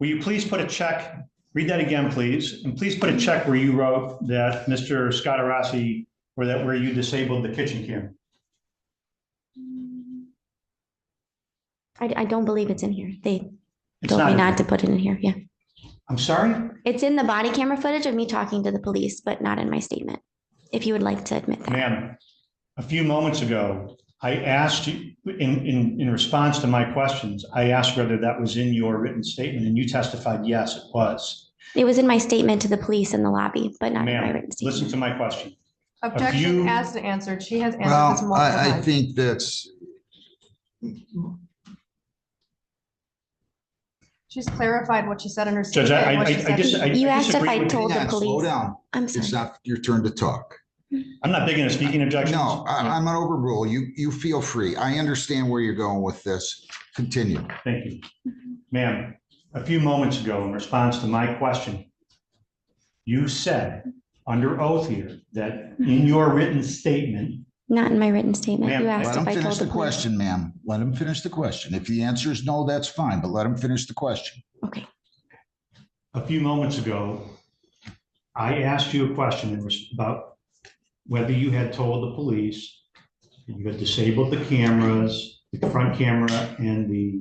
Will you please put a check, read that again, please, and please put a check where you wrote that Mr. Scadarassi, where you disabled the kitchen camera. I don't believe it's in here. They It's told me in not there. to put it in here. Yeah. I'm sorry? It's in the body camera footage of me talking to the police, but not in my statement. If you would like to admit that. Ma'am, a few moments ago, I asked you, in response to my questions, I asked whether that was in your written statement, and you testified, yes, it was. It was in my statement to the police in the lobby, but not in my Ma'am, written listen statement. to my question. Objection few- asked and answered. She has answered this Well, multiple I times. think that's, She's clarified what she said in her Judge, statement. what she said. You asked if disagree I with you. told hang the on, slow police. down. I'm It's sorry. not your turn to talk. I'm not big into speaking objections. No, I'm not overrule. You feel free. I understand where you're going with this. Continue. Thank you. Ma'am, a few moments ago, in response to my question, you said under oath here that in your written statement, Not in my written statement. Ma'am, You Let asked him if I finish told the the police. question, ma'am. Let him finish the question. If the answer is no, that's fine, but let him finish the question. Okay. a few moments ago, I asked you a question about whether you had told the police that you had disabled the cameras, the front camera and the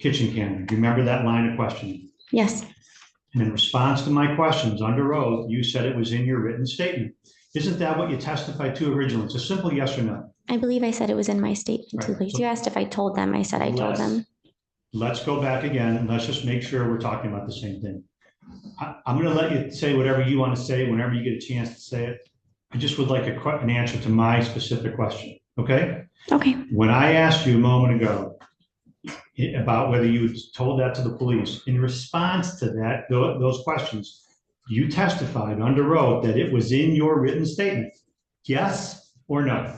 kitchen camera. Do you remember that line of questioning? Yes. And in response to my questions under oath, you said it was in your written statement. Isn't that what you testified to originally? It's a simple yes or no. I believe I said it was in my statement to the Right. police. So- You asked if I told them. I said I told them. Let's go back again and let's just make sure we're talking about the same thing. I'm going to let you say whatever you want to say whenever you get a chance to say it. I just would like an answer to my specific question, okay? Okay. When I asked you a moment ago about whether you told that to the police, in response to that, those questions, you testified under oath that it was in your written statement. Yes or no?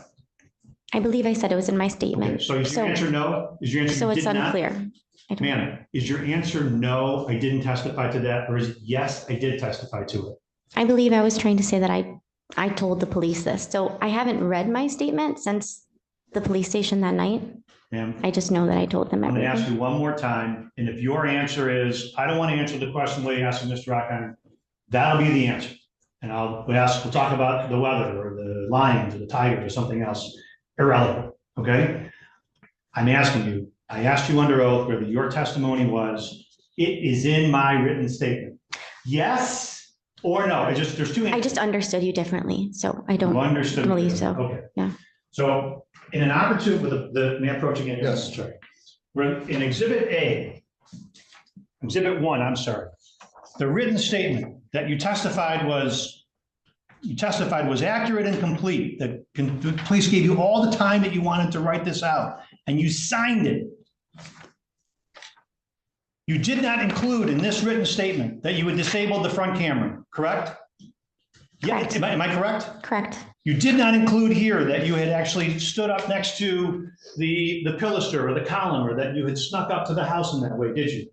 I believe I said it was in my Okay, statement. so is your answer no? Is your answer So you it's did not? unclear. I don't- Ma'am, is your answer no, I didn't testify to that, or is it yes, I did testify to it? I believe I was trying to say that I told the police this. So I haven't read my statement since the police station that night. Ma'am, I just know that I told them I'm gonna ask everything. you one more time, and if your answer is, I don't want to answer the question the way you asked Mr. Rockheimer, that'll be the answer. And we'll talk about the weather, or the lions, or the tigers, or something else irrelevant, okay? I'm asking you, I asked you under oath whether your testimony was, it is in my written statement. Yes or no? It's just, there's two I answers. just understood you differently, so I don't You understood. believe so. Okay. Yeah. So in an opportunity with the may I approach again? Yes. Sorry. We're in exhibit 1, I'm sorry. The written statement that you testified was accurate and complete, that the police gave you all the time that you wanted to write this out, and you signed it. You did not include in this written statement that you had disabled the front camera, correct? Yeah, Correct. am I correct? Correct. You did not include here that you had actually stood up next to the pilaster or the column, or that you had snuck up to the house in that way, did you?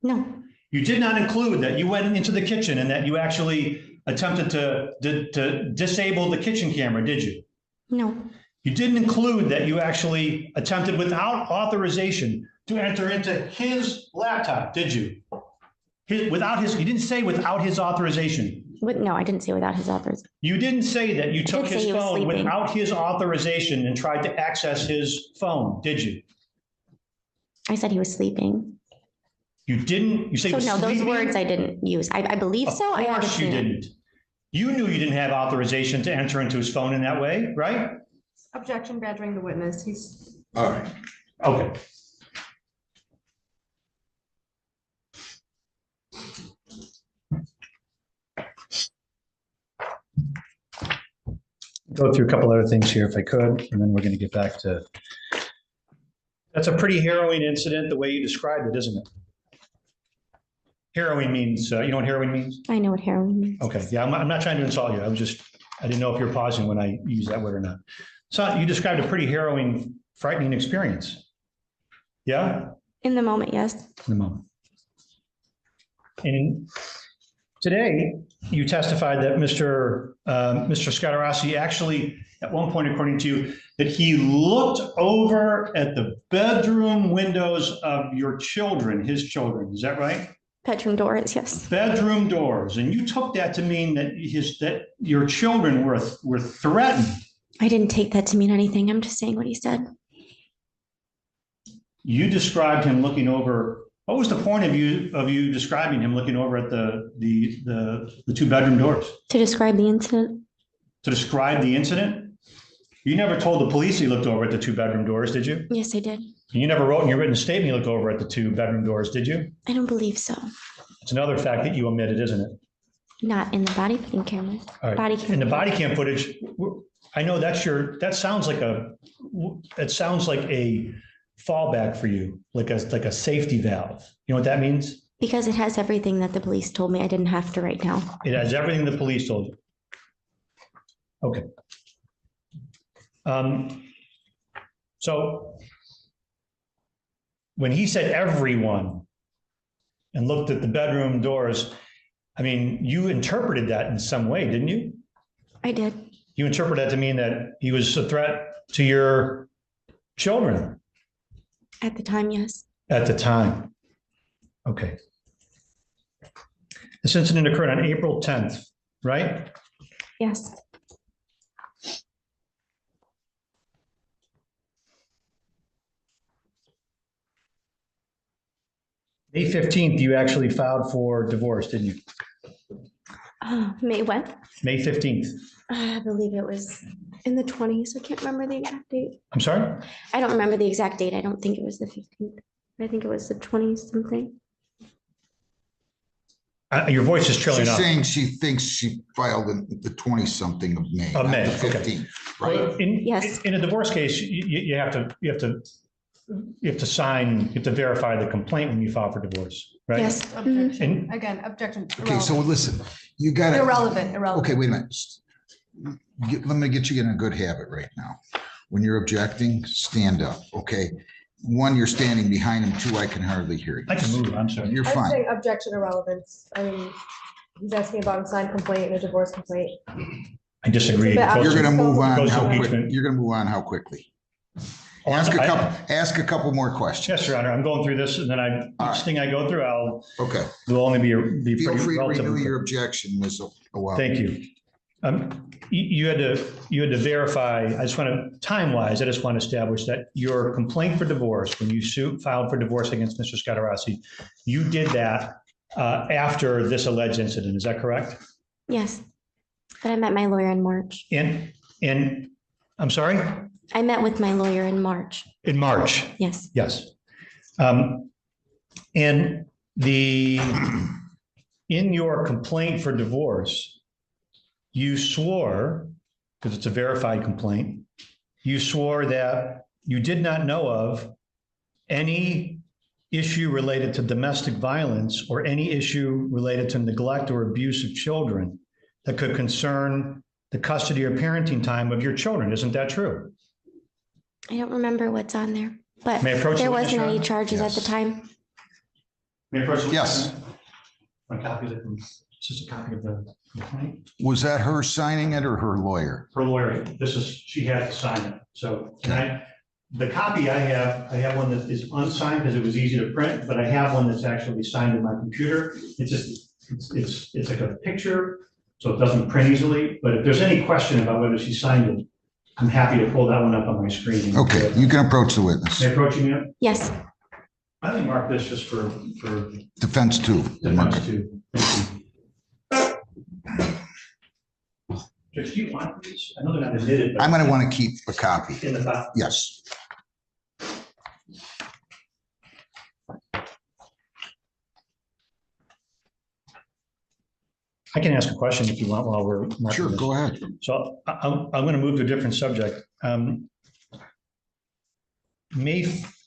No, You did not include that you went into the kitchen and that you actually attempted to disable the kitchen camera, did you? no, You didn't include that you actually attempted without authorization to enter into his laptop, did you? You didn't say without his authorization. no, I didn't say without his authorization. You didn't say that you took did say his he was phone sleeping. without his authorization and tried to access his phone, did you? I said he was sleeping. You didn't, you say So he was no, those sleeping? words I didn't use. I believe so. I Of haven't course you seen it. didn't. You knew you didn't have authorization to enter into his phone in that way, right? Objection, badgering the witness. He's. All right. Okay. Go through a couple other things here if I could, and then we're going to get back to. That's a pretty harrowing incident, the way you described it, isn't it? Harrowing means, you know what harrowing means? I know what heroin means. Okay, yeah, I'm not trying to insult you. I didn't know if you're pausing when I use that word or not. So you described a pretty harrowing, frightening experience. Yeah? In the moment, yes. In a moment. And today, you testified that Mr. Scatarassi actually, at one point, according to you, that he looked over at the bedroom windows of your children, his children. Is that right? Bedroom doors, yes. Bedroom doors. And you took that to mean that your children were threatened. I didn't take that to mean anything. I'm just saying what he said. You described him looking over. What was the point of you describing him looking over at the 2 bedroom doors? To describe the incident? To describe the incident? You never told the police he looked over at the 2 bedroom doors, did you? Yes, I did. You never wrote in your written statement you looked over at the 2 bedroom doors, did you? I don't believe so. It's another fact that you omitted, isn't it? Not in the body cam camera. All right. Body cam. In the body cam footage, I know that sounds like a fallback for you, like a safety valve. You know what that means? Because it has everything that the police told me I didn't have to write down. It has everything the police told you. Okay. So when he said everyone and looked at the bedroom doors, I mean, you interpreted that in some way, didn't you? I did. You interpreted that to mean that he was a threat to your children. At the time, yes. At the time. Okay. This incident occurred on April 10th, right? Yes. May 15th, you actually filed for divorce, didn't you? May what? May 15th. I believe it was in the 20s. I can't remember the exact date. I'm sorry? I don't remember the exact date. I don't think it was the 15th. I think it was the 20s something. Your voice is trailing She's off. saying she thinks she filed in the 20-something of May. Of not May, the okay. 15th, right? Well, Yes. In a divorce case, you have to sign, you have to verify the complaint when you file for divorce, right? Yes. Objection. Again, objection. Okay, so listen, you got Irrelevant, irrelevant. Okay, wait a minute. Let me get you in a good habit right now. When you're objecting, stand up, okay? 1, you're standing behind him. 2, I can hardly hear you. I can move, I'm sorry. You're I'd fine. say objection irrelevance. I mean, he's asking about a signed complaint and a divorce complaint. I disagree. It's a bit- You're gonna move on Goes to how quick, impeachment. you're gonna move on how quickly? Oh, Ask a couple more questions. Yes, Your Honor, I'm going through this and then All right. each thing I go through, Okay, will only be feel pretty free to relatively renew quick. your objection, Ms. Owell. Thank you. You had to verify, I just want to, time-wise, I just want to establish that your complaint for divorce, when you filed for divorce against Mr. Scatarassi, you did that after this alleged incident. Is that correct? Yes. But I met my lawyer in March. In I'm sorry? I met with my lawyer in March. In March. Yes. Yes. And in your complaint for divorce, you swore, because it's a verified complaint, you swore that you did not know of any issue related to domestic violence or any issue related to neglect or abuse of children that could concern the custody or parenting time of your children. Isn't that true? I don't remember what's on there, but May I approach there the witness, wasn't Your any Honor? charges at the Yes. time. May I approach the witness? Yes. My copy of it. It's just a copy of the complaint. Was that her signing it or her lawyer? Her lawyer, she had to sign it. So the copy I have one that is unsigned because it was easy to print, but I have one that's actually signed in my computer. It's like a picture, so it doesn't print easily. But if there's any question about whether she signed it, I'm happy to pull that one up on my screen. Okay, you can approach the witness. Am I approaching you? Yes. I think mark this just for Defense 2. defense too. Thank you. Judge, do you want these? I know they're not admitted, but I'm going to want to keep a copy. in the file. Yes. I can ask a question if you want while we're marking Sure, this. go ahead. So I'm going to move to a different subject.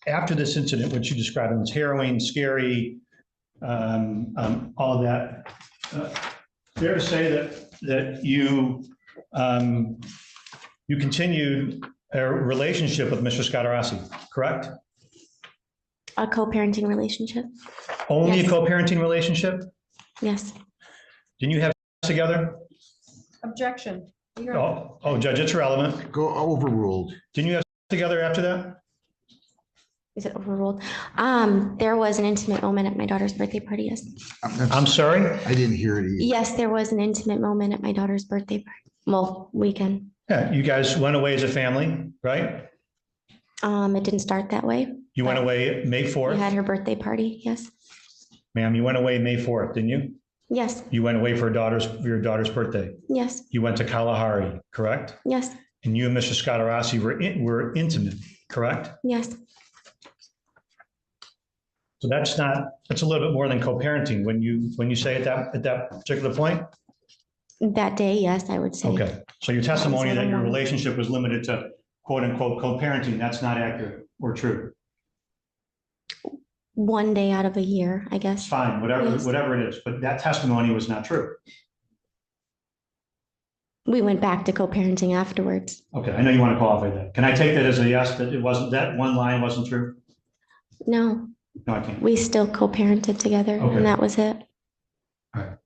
After this incident, which you described as harrowing, scary, all of that, fair to say that you continued a relationship with Mr. Scatarassi, correct? A co-parenting relationship. Only a Yes. co-parenting relationship? Yes. Didn't you have together? Objection. Oh, Judge, it's relevant. Go overruled. Didn't you have together after that? Is it overruled? There was an intimate moment at my daughter's birthday party. Yes. I'm sorry? I didn't hear it either. Yes, there was an intimate moment at my daughter's birthday party. Well, weekend. Yeah, you guys went away as a family, right? It didn't start that way. You went away May We 4th. had her birthday party. Yes. Ma'am, you went away May 4th, didn't you? Yes. You went away for your daughter's birthday. Yes. You went to Kalahari, correct? Yes. And you and Mr. Scatarassi were intimate, correct? Yes. So that's a little bit more than co-parenting when you say at that particular point? That day, yes, I would say. Okay, so your testimony that your relationship was limited to quote unquote co-parenting, that's not accurate or true? One day out of a year, I It's guess. fine, Yes. whatever it is, but that testimony was not true. We went back to co-parenting afterwards. Okay, I know you want to qualify that. Can I take that as a yes, that it wasn't, that one line wasn't true? No, No, I can't. we still co-parented together Okay. and that was it. All right.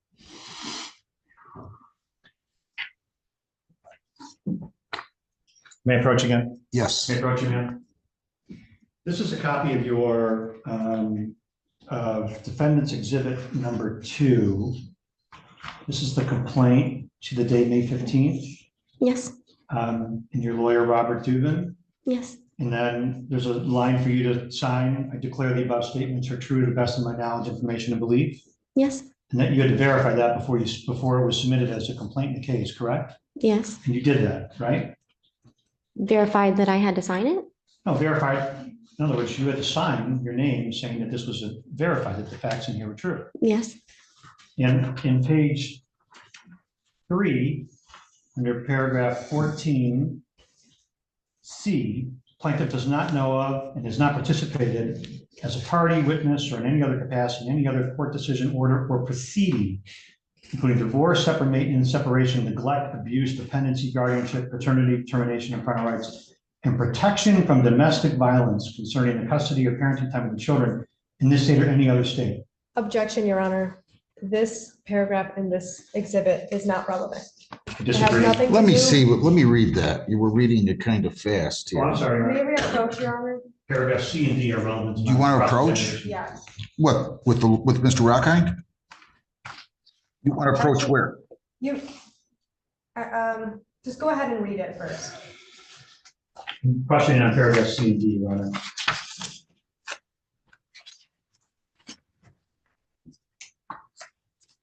May I approach again? Yes. May I approach again? This is a copy of your defendant's exhibit number 2. This is the complaint to the date May 15th, Yes. and your lawyer, Robert Dubin. Yes. And then there's a line for you to sign. I declare the above statements are true to the best of my knowledge, information, and belief. Yes. And that you had to verify that before it was submitted as a complaint in the case, correct? Yes. And you did that, right? Verified that I had to sign it? No, verified. In other words, you had to sign your name saying that this was verified, that the facts in here were true. Yes. And in page 3, under paragraph 14, C, plaintiff does not know of and has not participated as a party, witness, or in any other capacity, in any other court decision, order, or proceeding, including divorce, separate maintenance, separation, neglect, abuse, dependency, guardianship, paternity, termination of parental rights, and protection from domestic violence concerning the custody or parenting time of the children in this state or any other state. Objection, Your Honor. This paragraph in this exhibit is not relevant. I It has disagree. nothing to Let me do- see, let me read that. You were reading it kind of fast Oh, I'm here. sorry, May we approach, Your Honor? paragraph C and D are relevant. Do you want to approach? Yes. What, with Mr. Rockhind? You want to approach where? You, just go ahead and read it first. Questioning on paragraph C and D, Your Honor.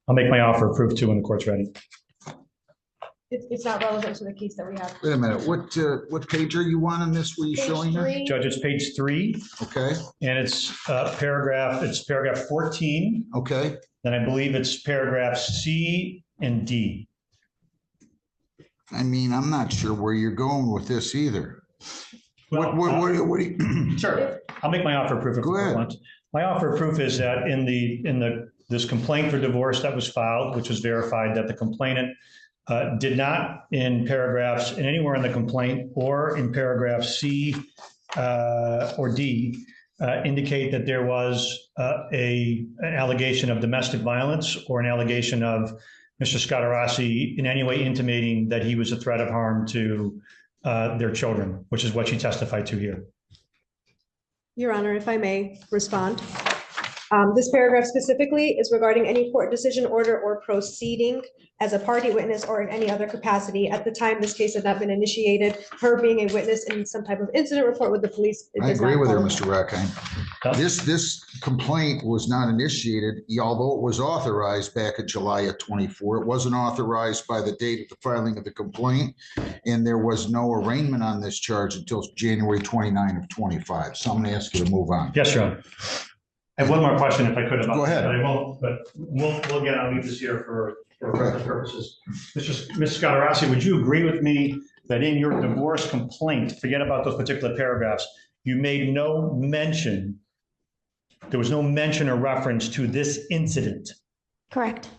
I'll make my offer of proof too when the court's ready. It's not relevant to the case that we have. Wait a minute, what page are you on this? Were you Page showing her? 3. Judge, it's page 3, Okay, and it's paragraph 14. okay. Then I believe it's paragraphs C and D. I mean, I'm not sure where you're going with this either. Well, What do you? Sure, I'll make my offer of proof if the Go court ahead. wants. My offer of proof is that this complaint for divorce that was filed, which was verified that the complainant did not in paragraphs, and anywhere in the complaint or in paragraph C or D, indicate that there was an allegation of domestic violence or an allegation of Mr. Scatarassi in any way intimating that he was a threat of harm to their children, which is what she testified to here. Your Honor, if I may respond. This paragraph specifically is regarding any court decision, order, or proceeding as a party witness or in any other capacity. At the time this case had not been initiated, her being a witness in some type of incident report with the police. I does agree not with her, qualify. Mr. Rackheim. This complaint was not initiated, although it was authorized back in July of 24. It wasn't authorized by the date of the filing of the complaint, and there was no arraignment on this charge until January 29 of 25. So I'm going to ask you to move on. Yes, Your Honor. I have one more question if I could about Go ahead. But I won't, but we'll again, I'll leave this here for record purposes. Ms. Scatarassi, would you agree with me that in your divorce complaint, forget about those particular paragraphs, you made no mention, there was no mention or reference to this incident? Correct.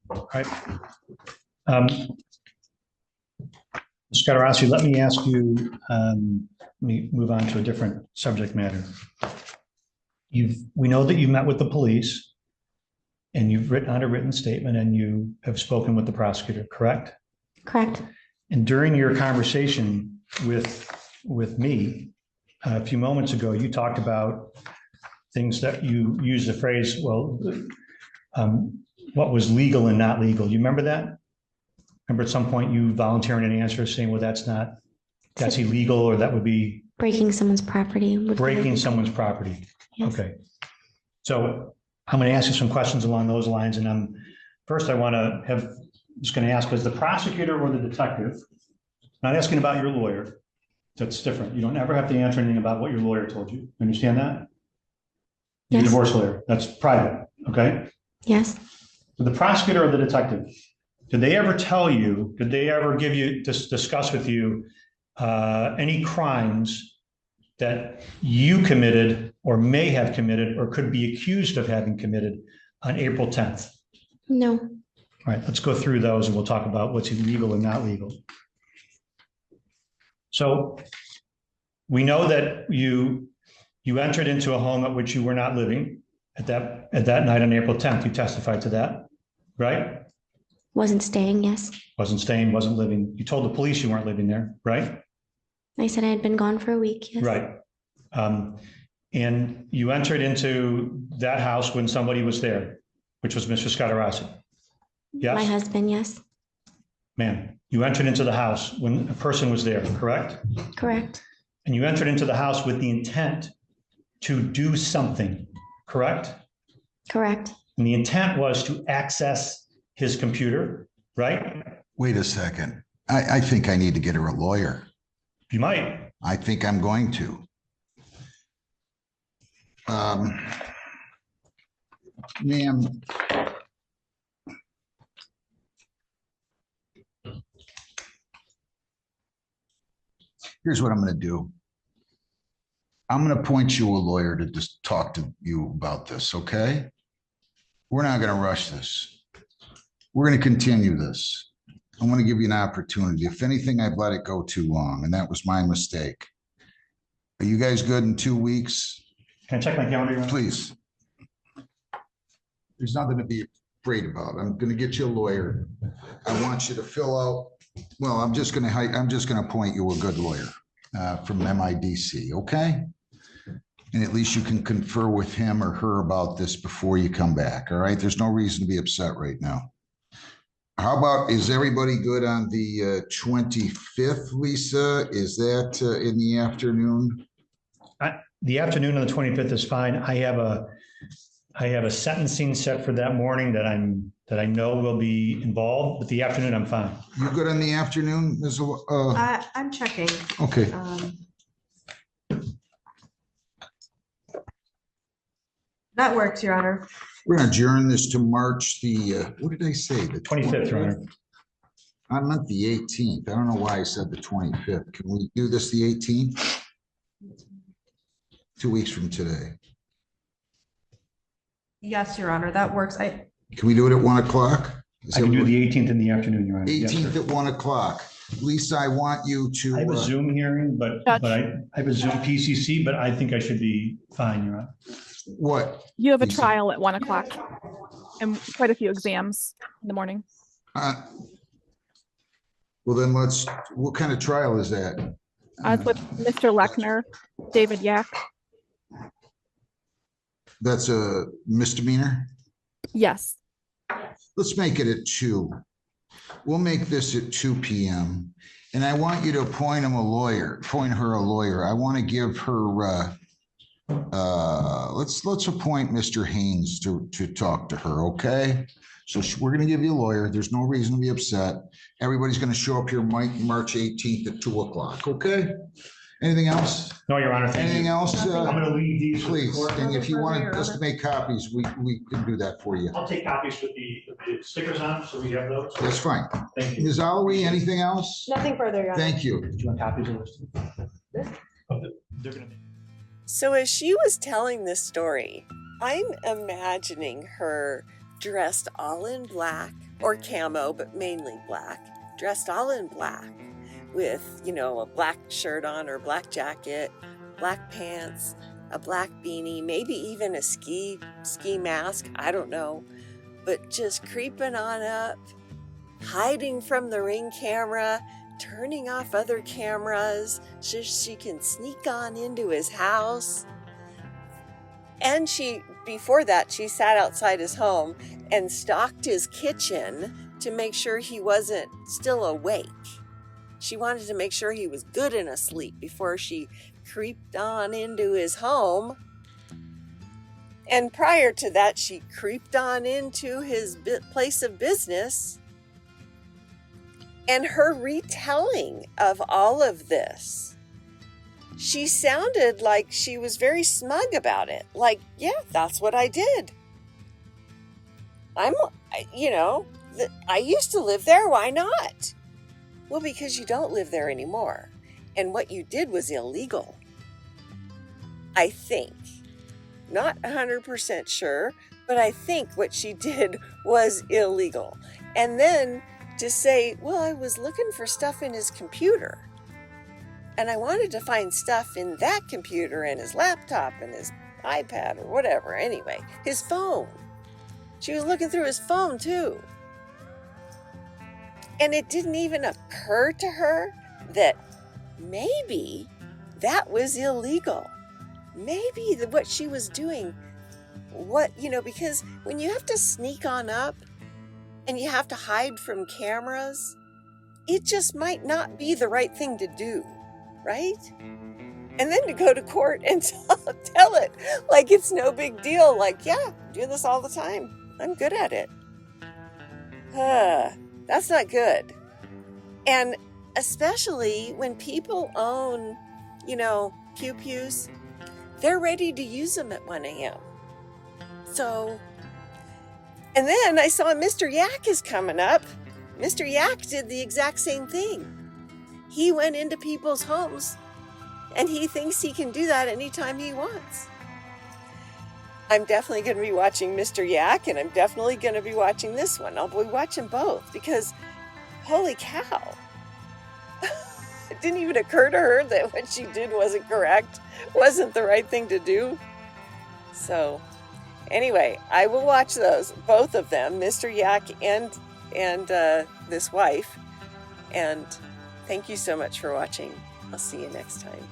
All right. Ms. Scatarassi, let me ask you, let me move on to a different subject matter. We know that you met with the police and you've written out a written statement and you have spoken with the prosecutor, correct? Correct. And during your conversation with me a few moments ago, you talked about things that you used the phrase, well, what was legal and not legal. You remember that? Remember at some point you volunteering an answer saying, well, that's illegal, or that would be Breaking someone's property. breaking someone's property. Yes. Okay. So I'm going to ask you some questions along those lines. And first I want to just going to ask, was the prosecutor or the detective, not asking about your lawyer, that's different. You don't ever have to answer anything about what your lawyer told you. Understand that? Your Yes. divorce lawyer, that's private. Okay. Yes. So the prosecutor or the detective, did they ever tell you, did they ever give you, discuss with you any crimes that you committed or may have committed or could be accused of having committed on April 10th? No. All right, let's go through those and we'll talk about what's illegal and not legal. So we know that you entered into a home at which you were not living at that night on April 10th. You testified to that, right? Wasn't staying. Yes. Wasn't staying, wasn't living. You told the police you weren't living there, right? I said I had been gone for a week. Yes. Right. And you entered into that house when somebody was there, which was Mr. Scatarassi. Yes? My husband. Yes. Ma'am, you entered into the house when a person was there, correct? Correct. And you entered into the house with the intent to do something, correct? Correct. And the intent was to access his computer, right? Wait a second. I think I need to get her a lawyer. You might. I think I'm going to. Ma'am. Here's what I'm going to do. I'm going to appoint you a lawyer to just talk to you about this, okay? We're not going to rush this. We're going to continue this. I want to give you an opportunity. If anything, I've let it go too long, and that was my mistake. Are you guys good in 2 weeks? Can I check my calendar? Your Honor? Please. There's nothing to be afraid about. I'm gonna get you a lawyer. I want you to fill out, well, I'm just gonna appoint you a good lawyer from MIDC, okay? And at least you can confer with him or her about this before you come back, all right? There's no reason to be upset right now. How about, is everybody good on the 25th, Lisa? Is that in the afternoon? The afternoon on the 25th is fine. I have a sentencing set for that morning that I know will be involved, but the afternoon I'm fine. You good on the afternoon? I'm checking. Okay. That works, Your Honor. We're gonna adjourn this to March what did I say? The 25th, Your Honor. I meant the 18th. I don't know why I said the 25th. Can we do this the 18th? 2 weeks from today. Yes, Your Honor, that works. Can we do it at 1 o'clock? I can do the 18th in the afternoon, Your Honor. Yes, 18th sir. at 1 o'clock. Lisa, I want you to. I have a Zoom hearing, but I have a Zoom PCC, but I think I should be fine, Your Honor. What? You have a Lisa? trial at 1 o'clock and quite a few exams in the morning. Well, then what kind of trial is that? It's with Mr. Lechner, David Yak. That's a misdemeanor? Yes. Let's make it at 2. We'll make this at 2 p.m. And I want you to appoint her a lawyer. I want to give her, let's appoint Mr. Haynes to talk to her, okay? So we're going to give you a lawyer. There's no reason to be upset. Everybody's going to show up here March 18th at 2 o'clock, okay? Anything else? No, Your Honor. Thank Anything you. else? I'm going to leave these. Please, and if you want us to make copies, we can do that for you. I'll take copies with the stickers on, so we have those. That's fine. Thank you. Ms. Alloway, anything else? Nothing further, Your Honor. Thank you. Do you want copies of this? They're going to be. So as she was telling this story, I'm imagining her dressed all in black or camo, but mainly black, dressed all in black with, a black shirt on or black jacket, black pants, a black beanie, maybe even a ski mask. I don't know, but just creeping on up, hiding from the Ring camera, turning off other cameras so she can sneak on into his house. And before that, she sat outside his home and stalked his kitchen to make sure he wasn't still awake. She wanted to make sure he was good and asleep before she creeped on into his home. And prior to that, she creeped on into his place of business. And her retelling of all of this, she sounded like she was very smug about it. Like, yeah, that's what I did. I used to live there. Why not? Well, because you don't live there anymore. And what you did was illegal. I think. Not 100% sure, but I think what she did was illegal. And then to say, well, I was looking for stuff in his computer. And I wanted to find stuff in that computer and his laptop and his iPad or whatever. Anyway, his phone. She was looking through his phone too. And it didn't even occur to her that maybe that was illegal. Maybe what she was doing, because when you have to sneak on up and you have to hide from cameras, it just might not be the right thing to do, right? And then to go to court and tell it like it's no big deal. Like, yeah, I do this all the time. I'm good at it. That's not good. And especially when people own, pew-pews, they're ready to use them at 1 a.m. So, and then I saw Mr. Yak is coming up. Mr. Yak did the exact same thing. He went into people's homes and he thinks he can do that anytime he wants. I'm definitely going to be watching Mr. Yak, and I'm definitely going to be watching this one. I'll be watching both because, holy cow. It didn't even occur to her that what she did wasn't correct, wasn't the right thing to do. So, Anyway, I will watch those, both of them, Mr. Yak and this wife. And thank you so much for watching. I'll see you next time.